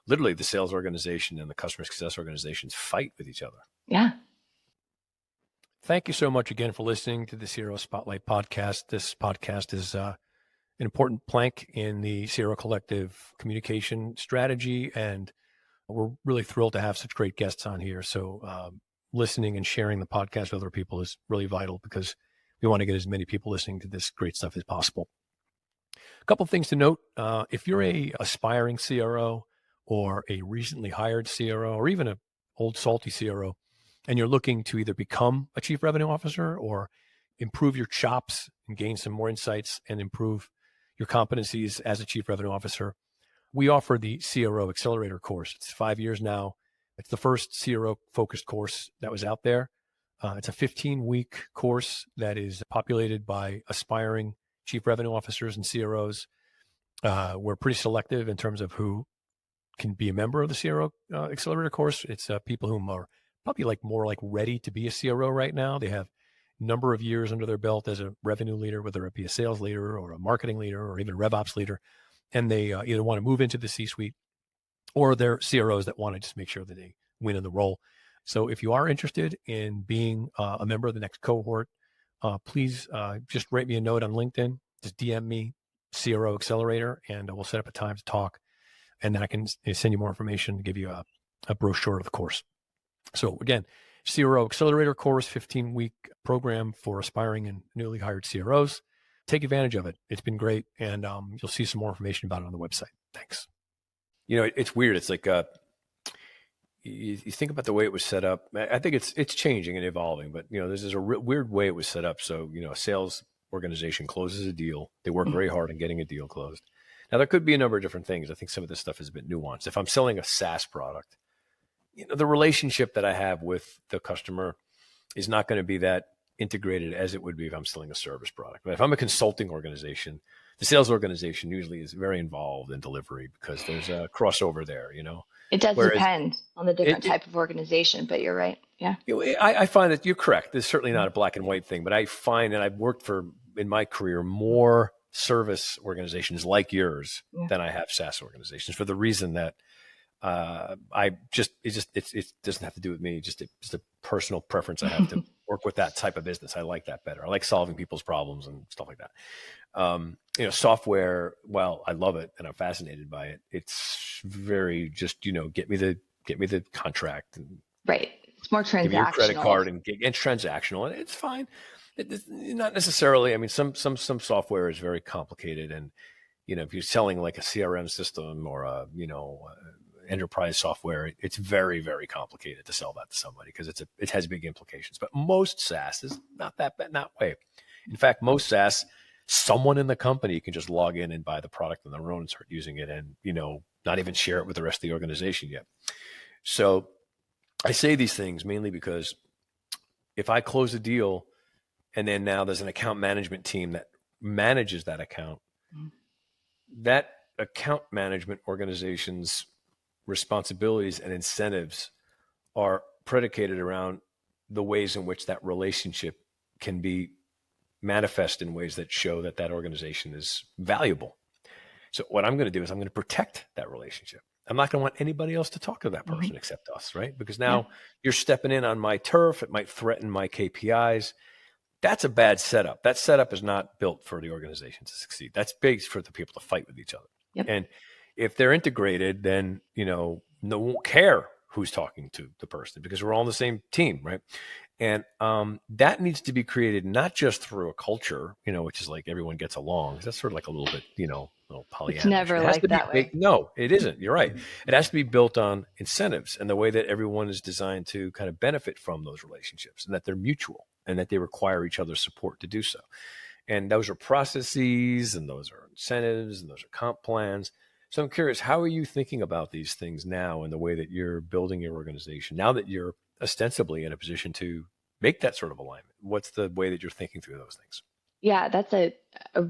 literally the sales organization and the customer success organizations fight with each other. Yeah. Thank you so much again for listening to the CRO Spotlight podcast. This podcast is an important plank in the CRO Collective communication strategy, and we're really thrilled to have such great guests on here. So listening and sharing the podcast with other people is really vital because we want to get as many people listening to this great stuff as possible. A couple of things to note. If you're a aspiring CRO or a recently hired CRO or even an old salty CRO, and you're looking to either become a chief revenue officer or improve your chops and gain some more insights and improve your competencies as a chief revenue officer, we offer the CRO Accelerator course. It's 5 years now. It's the first CRO-focused course that was out there. It's a 15-week course that is populated by aspiring chief revenue officers and CROs. We're pretty selective in terms of who can be a member of the CRO Accelerator course. It's people who are probably more ready to be a CRO right now. They have a number of years under their belt as a revenue leader, whether it be a sales leader or a marketing leader or even a RevOps leader. And they either want to move into the C-suite or they're CROs that want to just make sure that they win in the role. So if you are interested in being a member of the next cohort, please just write me a note on LinkedIn. Just DM me, CRO Accelerator, and we'll set up a time to talk. And then I can send you more information to give you a brochure of the course. So again, CRO Accelerator course, 15-week program for aspiring and newly hired CROs. Take advantage of it. It's been great. And you'll see some more information about it on the website. Thanks. It's weird. It's like you think about the way it was set up. I think it's changing and evolving, but this is a weird way it was set up. So, a sales organization closes a deal. They work very hard on getting a deal closed. Now, there could be a number of different things. I think some of this stuff is a bit nuanced. If I'm selling a SaaS product, the relationship that I have with the customer is not going to be that integrated as it would be if I'm selling a service product. But if I'm a consulting organization, the sales organization usually is very involved in delivery because there's a crossover there, It does depend on the different type of organization, but you're right. Yeah. I find that you're correct. There's certainly not a black and white thing, but I find, and I've worked in my career, more service organizations like yours than I have SaaS organizations for the reason that it doesn't have to do with me. Just a personal preference. I have to work with that type of business. I like that better. I like solving people's problems and stuff like that. Software, well, I love it and I'm fascinated by it. It's very just, get me the contract and right. It's more transactional. Give me your credit card and transactional, and it's fine. It's not necessarily. I mean, some software is very complicated, and if you're selling like a CRM system or enterprise software, it's very, very complicated to sell that to somebody because it has big implications. But most SaaS is not that way. In fact, most SaaS, someone in the company can just log in and buy the product on their own and start using it, and not even share it with the rest of the organization yet. So I say these things mainly because if I close a deal and then now there's an account management team that manages that account, that account management organization's responsibilities and incentives are predicated around the ways in which that relationship can be manifest in ways that show that organization is valuable. So what I'm going to do is I'm going to protect that relationship. I'm not going to want anybody else to talk to that person except us, right? Because now you're stepping in on my turf. It might threaten my KPIs. That's a bad setup. That setup is not built for the organization to succeed. That's big for the people to fight with each other. Yep. And if they're integrated, then, no one won't care who's talking to the person because we're all on the same team, right? And that needs to be created not just through a culture, which is like everyone gets along. That's sort of like a little bit, little Pollyanna. It's never like that way. No, it isn't. You're right. It has to be built on incentives and the way that everyone is designed to kind of benefit from those relationships and that they're mutual and that they require each other's support to do so. And those are processes and those are incentives and those are comp plans. So I'm curious, how are you thinking about these things now in the way that you're building your organization, now that you're ostensibly in a position to make that sort of alignment? What's the way that you're thinking through those things? Yeah, that's a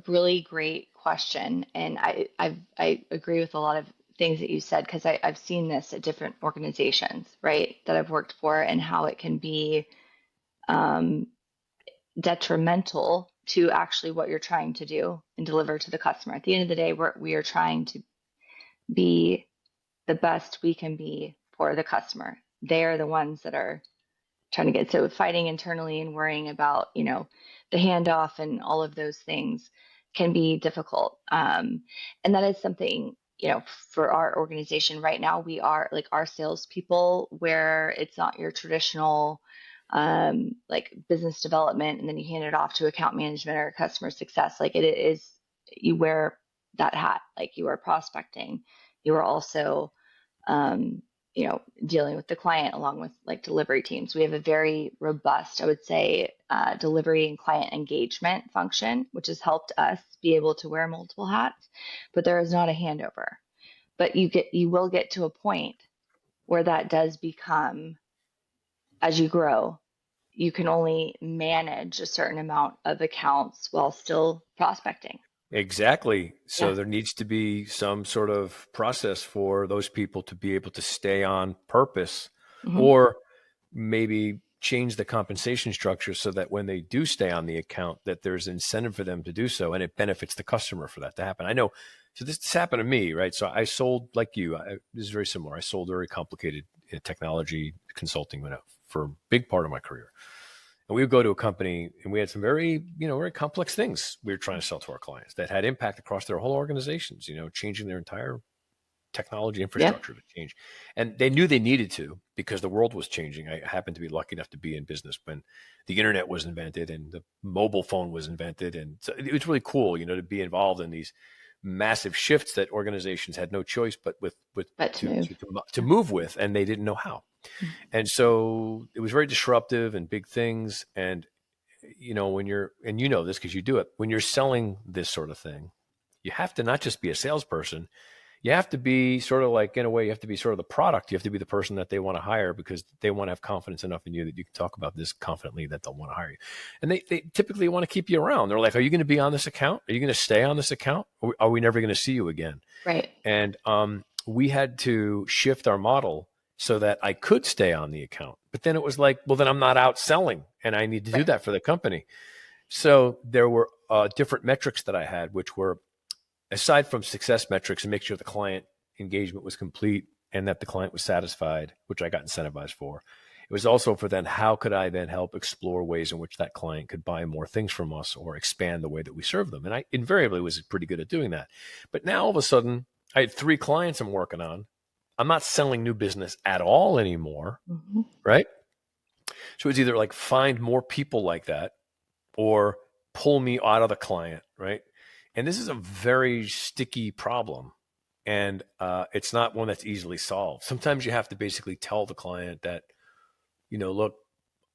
really great question. And I agree with a lot of things that you said, because I've seen this at different organizations, right, that I've worked for, and how it can be detrimental to actually what you're trying to do and deliver to the customer. At the end of the day, we are trying to be the best we can be for the customer. They are the ones that are trying to get, so fighting internally and worrying about, the handoff and all of those things can be difficult. And that is something, for our organization right now, we are like our salespeople, where it's not your traditional like business development and then you hand it off to account management or customer success. Like it is, you wear that hat, like you are prospecting, you are also um, dealing with the client along with like delivery teams. We have a very robust, I would say, delivery and client engagement function, which has helped us be able to wear multiple hats, but there is not a handover. But you will get to a point where that does become, as you grow, you can only manage a certain amount of accounts while still prospecting. Exactly. So Yeah. there needs to be some sort of process for those people to be able to stay on purpose, Hmm. or maybe change the compensation structure so that when they do stay on the account, that there's incentive for them to do so, and it benefits the customer for that to happen. I know. So this happened to me, right? So I sold, like you, this is very similar. I sold very complicated technology consulting for a big part of my career. And we would go to a company and we had some very, very complex things we were trying to sell to our clients that had impact across their whole organizations, changing their entire technology Yeah. infrastructure to change. And they knew they needed to because the world was changing. I happened to be lucky enough to be in business when the internet was invented and the mobile phone was invented. And so it was really cool, to be involved in these massive shifts that organizations had no choice but But to move. to move with, and they didn't know how. And so it was very disruptive and big things. And, when you're, and this because you do it, when you're selling this sort of thing, you have to not just be a salesperson. You have to be sort of like, in a way, you have to be sort of the product. You have to be the person that they want to hire because they want to have confidence enough in you that you can talk about this confidently that they'll want to hire you. And they typically want to keep you around. They're like, are you going to be on this account? Are you going to stay on this account? Or are we never going to see you again? Right. And we had to shift our model so that I could stay on the account. But then it was like, well, then I'm not out selling and I need to do Right. that for the company. So there were different metrics that I had, which were, aside from success metrics and make sure the client engagement was complete and that the client was satisfied, which I got incentivized for. It was also for then, how could I then help explore ways in which that client could buy more things from us or expand the way that we serve them? And I invariably was pretty good at doing that. But now all of a sudden, I had 3 clients I'm working on. I'm not selling new business at all anymore, Hmm. right? So it's either like find more people like that or pull me out of the client, right? And this is a very sticky problem. And it's not one that's easily solved. Sometimes you have to basically tell the client that, look,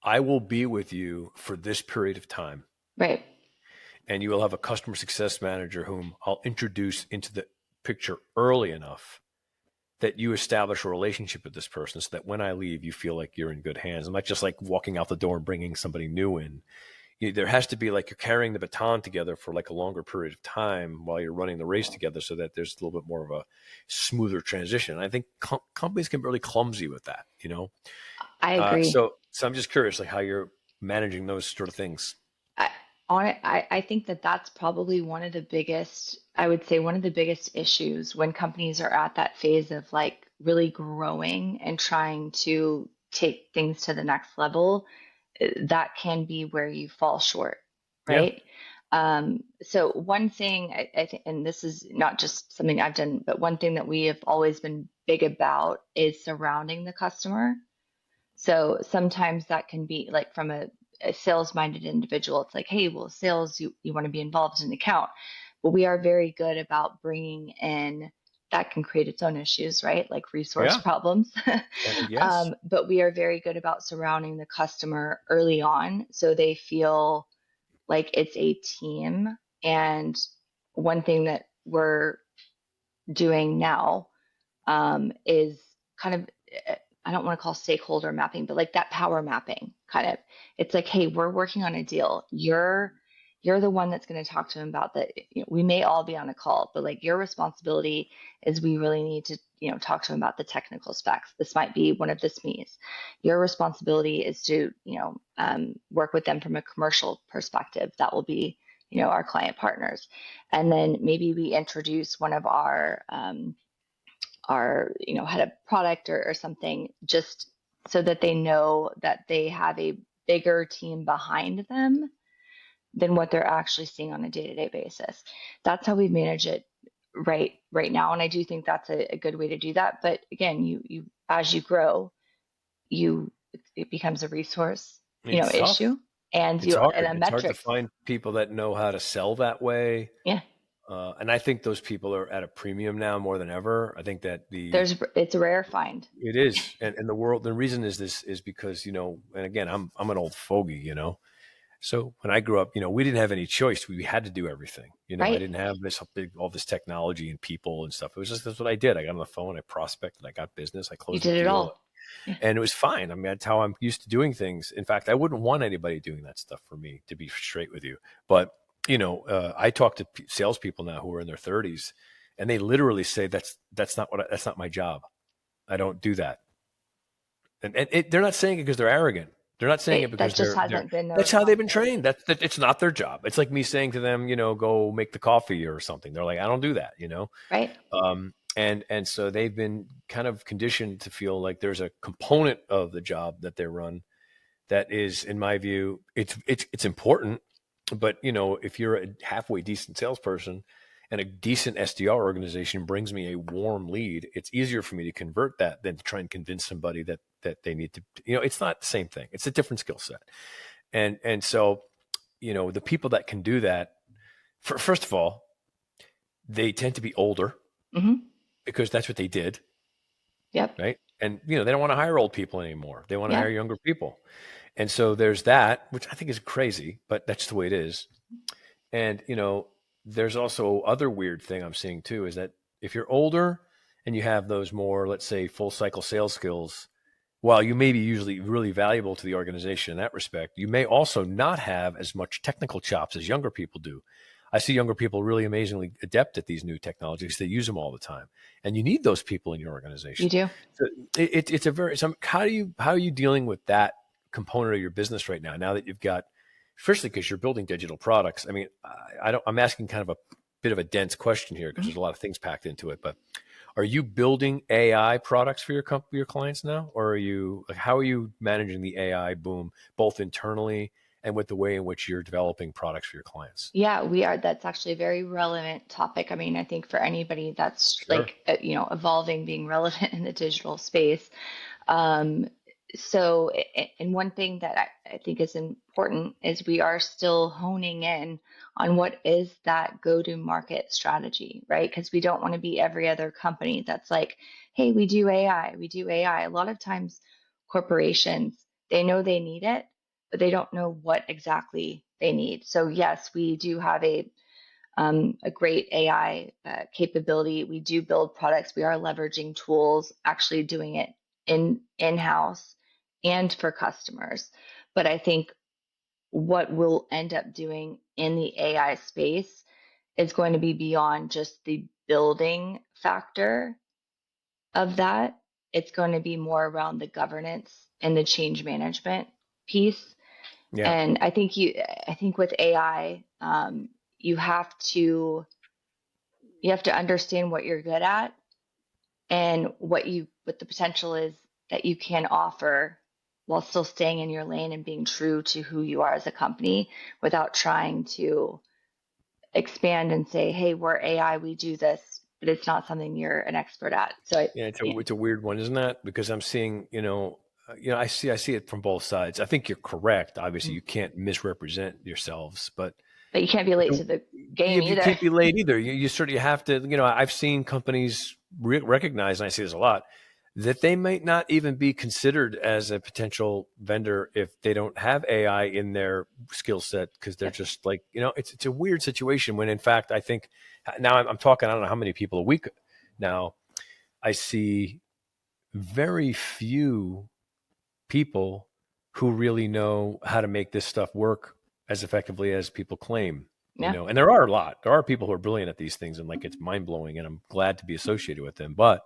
I will be with you for this period of time. Right. And you will have a customer success manager whom I'll introduce into the picture early enough that you establish a relationship with this person so that when I leave, you feel like you're in good hands. I'm not just like walking out the door and bringing somebody new in. There has to be like you're carrying the baton together for like a longer period of time while you're running the race together so that there's a little bit more of a smoother transition. And I think companies can be really clumsy with that, I agree. So I'm just curious, like how you're managing those sort of things. I, I think that that's probably one of the biggest, I would say one of the biggest issues when companies are at that phase of like really growing and trying to take things to the next level. That can be where you fall short, Yeah. right? So one thing I think, and this is not just something I've done, but one thing that we have always been big about is surrounding the customer. So sometimes that can be like from a sales-minded individual, it's like, hey, well, sales, you want to be involved in an account. But we are very good about bringing in, that can create its own issues, right? Like resource Yeah. problems. Yes. But we are very good about surrounding the customer early on so they feel like it's a team. And one thing that we're doing now is kind of, I don't want to call stakeholder mapping, but like that power mapping kind of. It's like, hey, we're working on a deal. You're the one that's going to talk to him about that. We may all be on a call, but like your responsibility is we really need to, talk to him about the technical specs. This might be one of the SMEs. Your responsibility is to, work with them from a commercial perspective. That will be, our client partners. And then maybe we introduce one of our head of product or something just so that they know that they have a bigger team behind them than what they're actually seeing on a day-to-day basis. That's how we manage it right now. And I do think that's a good way to do that. But again, you as you grow, it becomes a resource, It's tough. issue. And It's hard. and a It's hard to metrics. find people that know how to sell that way. Yeah. And I think those people are at a premium now more than ever. I think that It's a rare find. it is, and the reason is because, and again, I'm an old fogey. So when I grew up, we didn't have any choice. We had to do everything. I Right. didn't have all this technology and people and stuff. It was just, that's what I did. I got on the phone, I prospected, I got business, I You closed the did it deal, all. Yeah. and it was fine. I mean, that's how I'm used to doing things. In fact, I wouldn't want anybody doing that stuff for me, to be straight with you. But I talk to salespeople now who are in their 30s, and they literally say that's not my job. I don't do that. And they're not saying it because they're arrogant. They're not saying it because That just hasn't been their that's how they've been responsibility. trained. That it's not their job. It's like me saying to them, go make the coffee or something. They're like, I don't do that, Right. And so they've been kind of conditioned to feel like there's a component of the job that they run that is, in my view, it's important. But if you're a halfway decent salesperson and a decent SDR organization brings me a warm lead, it's easier for me to convert that than to try and convince somebody that they need to. It's not the same thing. It's a different skill set, and so the people that can do that, first of all, they tend to be older Mm-hmm. because that's what they did. Yep. Right. And, they don't want to hire old people anymore. They want to Yeah. hire younger people. And so there's that, which I think is crazy, but that's the way it is. And, there's also other weird thing I'm seeing too, is that if you're older and you have those more, let's say, full cycle sales skills, while you may be usually really valuable to the organization in that respect, you may also not have as much technical chops as younger people do. I see younger people really amazingly adept at these new technologies. They use them all the time, and you need those people in your organization. You do. So it's a very. So how are you dealing with that component of your business right now? Now that you've got, firstly, because you're building digital products. I mean, I'm asking kind of a bit of a dense question here because there's a lot of things packed into it. But are you building AI products for your clients now, or how are you managing the AI boom both internally and with the way in which you're developing products for your clients? Yeah, we are. That's actually a very relevant topic. I mean, I think for anybody that's Sure. evolving, being relevant in the digital space. Um, and one thing that I think is important is we are still honing in on what is that go-to-market strategy, right? Because we don't want to be every other company that's like, hey, we do AI, we do AI. A lot of times corporations, they know they need it, but they don't know what exactly they need. So yes, we do have a great AI capability. We do build products. We are leveraging tools, actually doing it in-house and for customers. But I think what we'll end up doing in the AI space is going to be beyond just the building factor of that. It's going to be more around the governance and the change management piece. Yeah. And I think with AI, you have to understand what you're good at and what the potential is that you can offer while still staying in your lane and being true to who you are as a company without trying to expand and say, hey, we're AI, we do this, but it's not something you're an expert at. So It's a weird one, isn't that? Because I'm seeing, I see it from both sides. I think you're correct. Obviously, you can't misrepresent yourselves, but you can't be late to the game you either. can't be late either. You sort of have to. I've seen companies recognize, and I see this a lot, that they might not even be considered as a potential vendor if they don't have AI in their skill set, because they're just like, it's a weird situation when, in fact, I think now I'm talking, I don't know how many people a week now, I see very few people who really know how to make this stuff work as effectively as people claim. Yeah. And there are a lot. There are people who are brilliant at these things, and like it's mind blowing, and I'm glad to be associated with them. But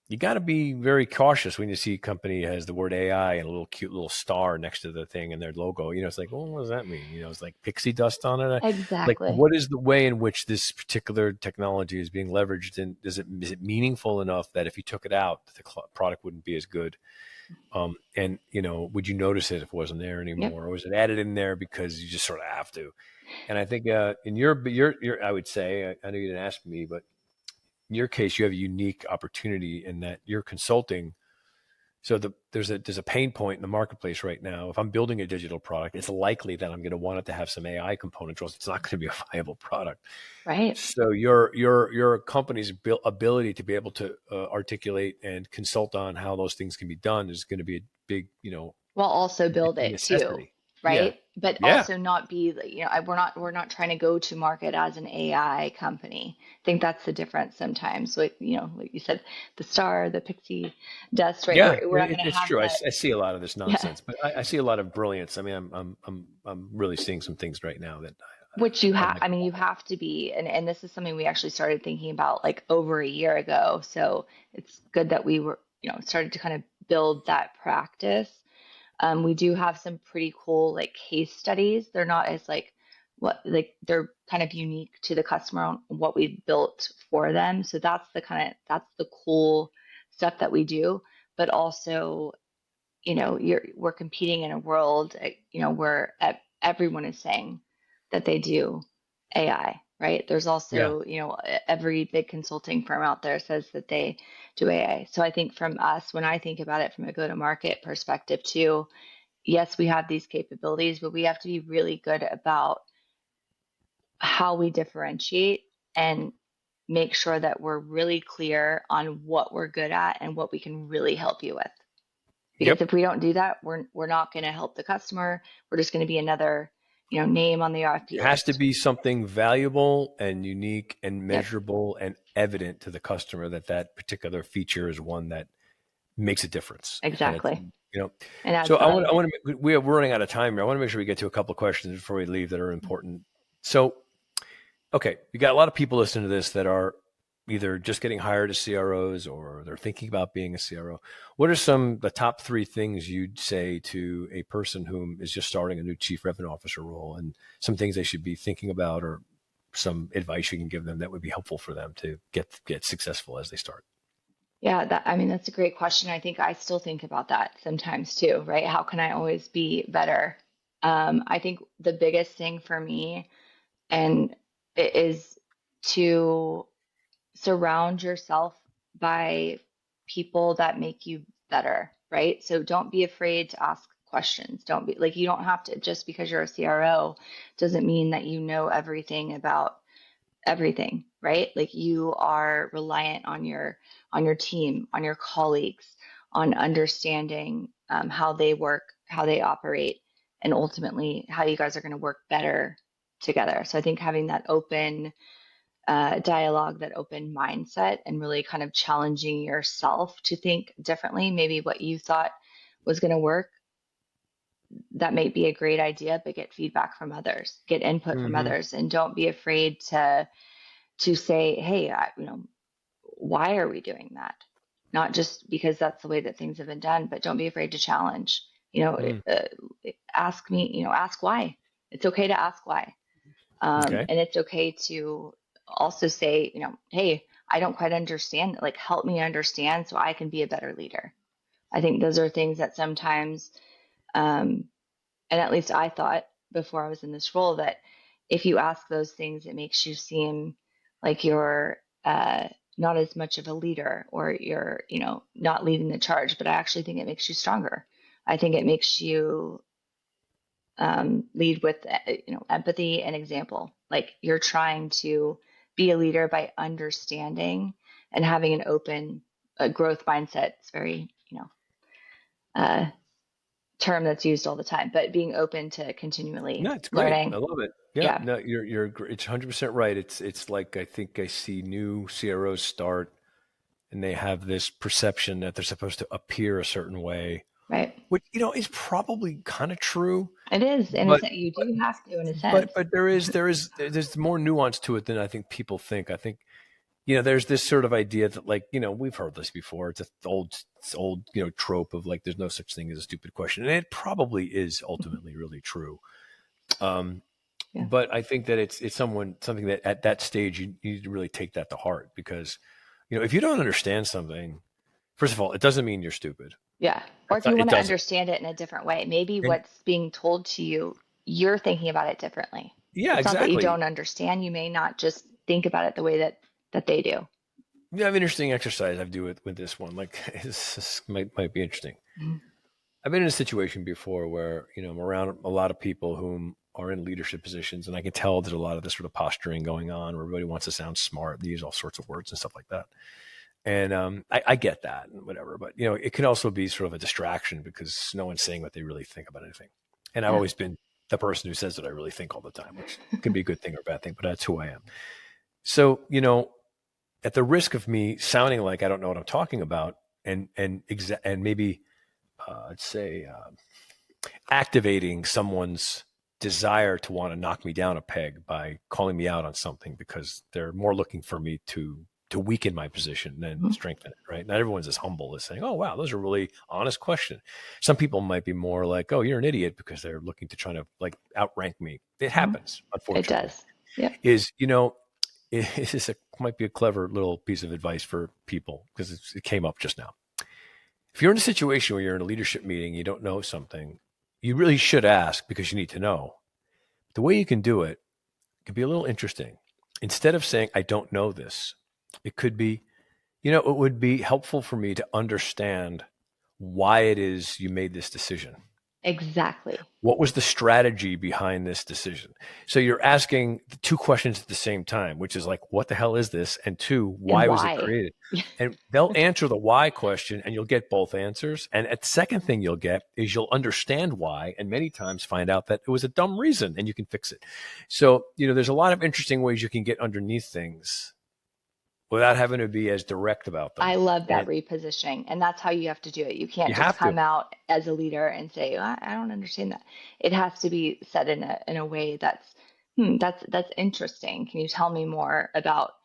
you got to be very cautious when you see a company has the word AI and a little cute little star next to the thing and their logo. It's like, well, what does that mean? It's like pixie dust on it. Like, Exactly. what is the way in which this particular technology is being leveraged? And is it meaningful enough that if you took it out, the product wouldn't be as good? And would you notice it if it wasn't there Yep. anymore, or was it added in there because you just sort of have to? And I think in your, I would say, I know you didn't ask me, but in your case, you have a unique opportunity in that you're consulting. So there's a pain point in the marketplace right now. If I'm building a digital product, it's likely that I'm going to want it to have some AI components, or else it's not going to be a viable product. Right. So your company's ability to be able to articulate and consult on how those things can be done is going to be a big, Well, also build it too, necessity. Yeah. right? But Yeah. also not be, we're not trying to go to market as an AI company. I think that's the difference sometimes. Like, like you said, the star, the pixie dust, right? Yeah, We're not going to it's have true. I that. see a lot of this Yeah. nonsense, but I see a lot of brilliance. I mean, I'm really seeing some things right now that Which you I have, like. I mean, you have to be, and this is something we actually started thinking about like over a year ago. So it's good that we were, started to kind of build that practice. We do have some pretty cool like case studies. They're not as they're kind of unique to the customer on what we built for them. So that's the cool stuff that we do. But also, we're competing in a world, where everyone is saying that they do AI, right? There's Yeah. also, every big consulting firm out there says that they do AI. So I think from us, when I think about it from a go-to-market perspective too, yes, we have these capabilities, but we have to be really good about how we differentiate and make sure that we're really clear on what we're good at and what we can really help you with. Because Yep. if we don't do that, we're not going to help the customer. We're just going to be another, name on the RFP It has to list. be something valuable and unique and Yep, measurable and evident to the customer that particular feature is one that makes a difference. And it's, exactly. you know, And adds so value. we're running out of time here. I want to make sure we get to a couple of questions before we leave that are important. So, okay, you got a lot of people listening to this that are either just getting hired as CROs or they're thinking about being a CRO. What are the top 3 things you'd say to a person who is just starting a new chief revenue officer role, and some things they should be thinking about, or some advice you can give them that would be helpful for them to get successful as they start? Yeah, that's a great question. I think I still think about that sometimes too, right? How can I always be better? I think the biggest thing for me and it is to surround yourself by people that make you better, right? So don't be afraid to ask questions. Don't be like, you don't have to, just because you're a CRO doesn't mean that you know everything about everything, right? Like you are reliant on your team, on your colleagues, on understanding how they work, how they operate, and ultimately how you guys are going to work better together. So I think having that open dialogue, that open mindset, and really kind of challenging yourself to think differently, maybe what you thought was going to work, that might be a great idea, but get feedback from others, get input from Mm-hmm. others, and don't be afraid to say, hey, why are we doing that? Not just because that's the way that things have been done, but don't be afraid to challenge. Mm. Ask me, ask why. It's okay to ask why. Okay. And it's okay to also say, hey, I don't quite understand. Like, help me understand so I can be a better leader. I think those are things that sometimes, and at least I thought before I was in this role, that if you ask those things, it makes you seem like you're not as much of a leader, or you're, not leading the charge. But I actually think it makes you stronger. I think it makes you lead with, empathy and example. Like you're trying to be a leader by understanding and having an open growth mindset. It's very, uh, term that's used all the time, but being open to continually No, it's great. I learning. love it. Yeah, Yeah, no, it's 100% right. It's like, I think I see new CROs start and they have this perception that they're supposed to appear a certain way, right. which, is probably kind of true, It is in a but sense. You do have to, in a but sense. but there's more nuance to it than I think people think. I think, there's this sort of idea that, like, we've heard this before. It's an old, trope of like, there's no such thing as a stupid question. And it probably is ultimately really true. Yeah. But I think that it's something that at that stage, you need to really take that to heart, because, if you don't understand something, first of all, it doesn't mean you're stupid. Yeah. Or if you want to understand it in a different way, maybe what's being told to you, you're thinking about it differently. Yeah, it's exactly. not that you don't understand. You may not just think about it the way that they do. Yeah, I have an interesting exercise I do with this one. Like, this might be interesting. Mm-hmm. I've been in a situation before where, I'm around a lot of people whom are in leadership positions, and I can tell there's a lot of this sort of posturing going on where everybody wants to sound smart. They use all sorts of words and stuff like that. And I get that and whatever, but it can also be sort of a distraction because no one's saying what they really think about anything. And I've always been the person who says that I really think all the time, which can be a good thing or a bad thing, but that's who I am. So, at the risk of me sounding like I don't know what I'm talking about, and maybe I'd say activating someone's desire to want to knock me down a peg by calling me out on something because they're more looking for me to weaken my position than strengthen it, right? Not everyone's as humble as saying, oh, wow, those are really honest questions. Some people might be more like, oh, you're an idiot, because they're looking to try to like outrank me. It happens, unfortunately. It does. Yeah. It might be a clever little piece of advice for people because it came up just now. If you're in a situation where you're in a leadership meeting, you don't know something, you really should ask because you need to know. The way you can do it can be a little interesting. Instead of saying, I don't know this, it could be, it would be helpful for me to understand why it is you made this decision. Exactly. What was the strategy behind this decision? So you're asking the two questions at the same time, which is like, what the hell is this? And two, why was it created? And they'll answer the why question and you'll get both answers. And the second thing you'll get is you'll understand why, and many times find out that it was a dumb reason and you can fix it. So, there's a lot of interesting ways you can get underneath things without having to be as direct about them. I love that repositioning. And that's how you have to do it. You can't just come out as a leader and say, I don't understand that. It has to be said in a way that's interesting. Can you tell me more about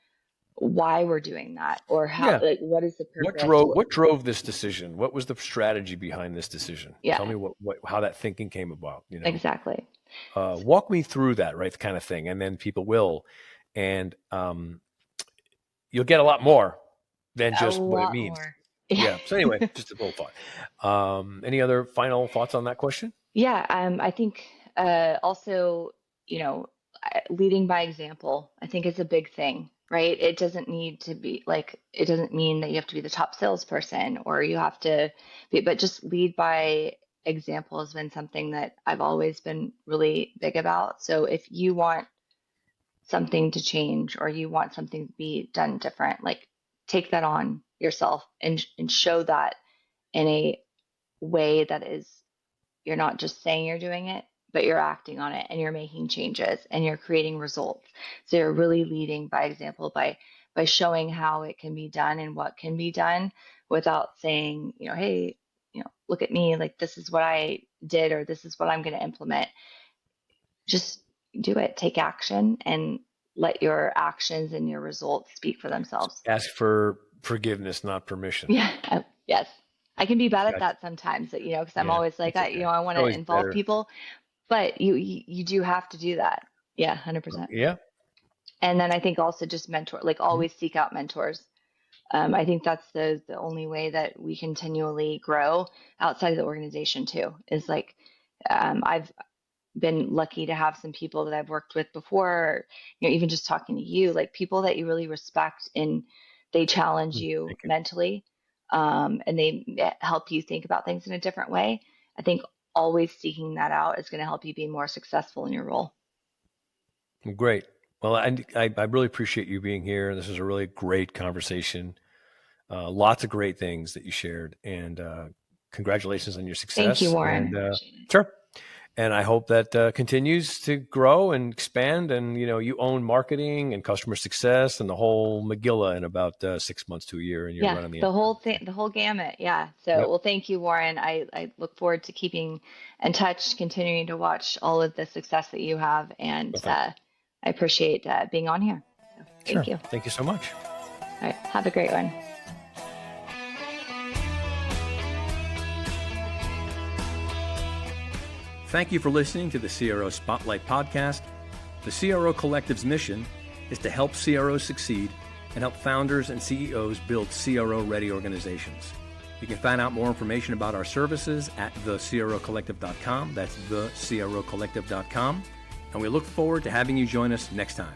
why we're doing that, or how, like, what is the purpose? What drove this decision? What was the strategy behind this decision? Yeah. Tell me how that thinking came about. Exactly. Walk me through that, right? Kind of thing. And then people will, and you'll get a lot more than just what it means. Yeah. So anyway, just a little thought. Any other final thoughts on that question? Yeah. I think also, leading by example, I think is a big thing, right? It doesn't need to be like, it doesn't mean that you have to be the top salesperson or you have to be, but just lead by example has been something that I've always been really big about. So if you want something to change or you want something to be done different, like take that on yourself and show that in a way that is, you're not just saying you're doing it, but you're acting on it and you're making changes and you're creating results. So you're really leading by example by showing how it can be done and what can be done without saying, hey, look at me, like this is what I did or this is what I'm going to implement. Just do it, take action, and let your actions and your results speak for themselves. Ask for forgiveness, not permission. Yeah. Yes. I can be bad at that sometimes, because I'm always like, I want to involve people, but you do have to do that. Yeah. 100%. Yeah. And then I think also just mentor, like always seek out mentors. I think that's the only way that we continually grow outside of the organization too, is like, I've been lucky to have some people that I've worked with before, even just talking to you, like people that you really respect and they challenge you mentally, and they help you think about things in a different way. I think always seeking that out is going to help you be more successful in your role. Great. Well, I really appreciate you being here. This was a really great conversation. Lots of great things that you shared, and congratulations on your success. Thank you, Warren. And, sure. And I hope that continues to grow and expand. And, you own marketing and customer success and the whole Megillah in about 6 months to a year. And you're running the whole thing, the whole gamut. Yeah. So, Well, thank you, Warren. I look forward to keeping in touch, continuing to watch all of the success that you have. And I appreciate being on here. So, thank you. Thank you so much. All right. Have a great one. Thank you for listening to the CRO Spotlight Podcast. The CRO Collective's mission is to help CROs succeed and help founders and CEOs build CRO-ready organizations. You can find out more information about our services at thecrocollective.com. That's thecrocollective.com. And we look forward to having you join us next time.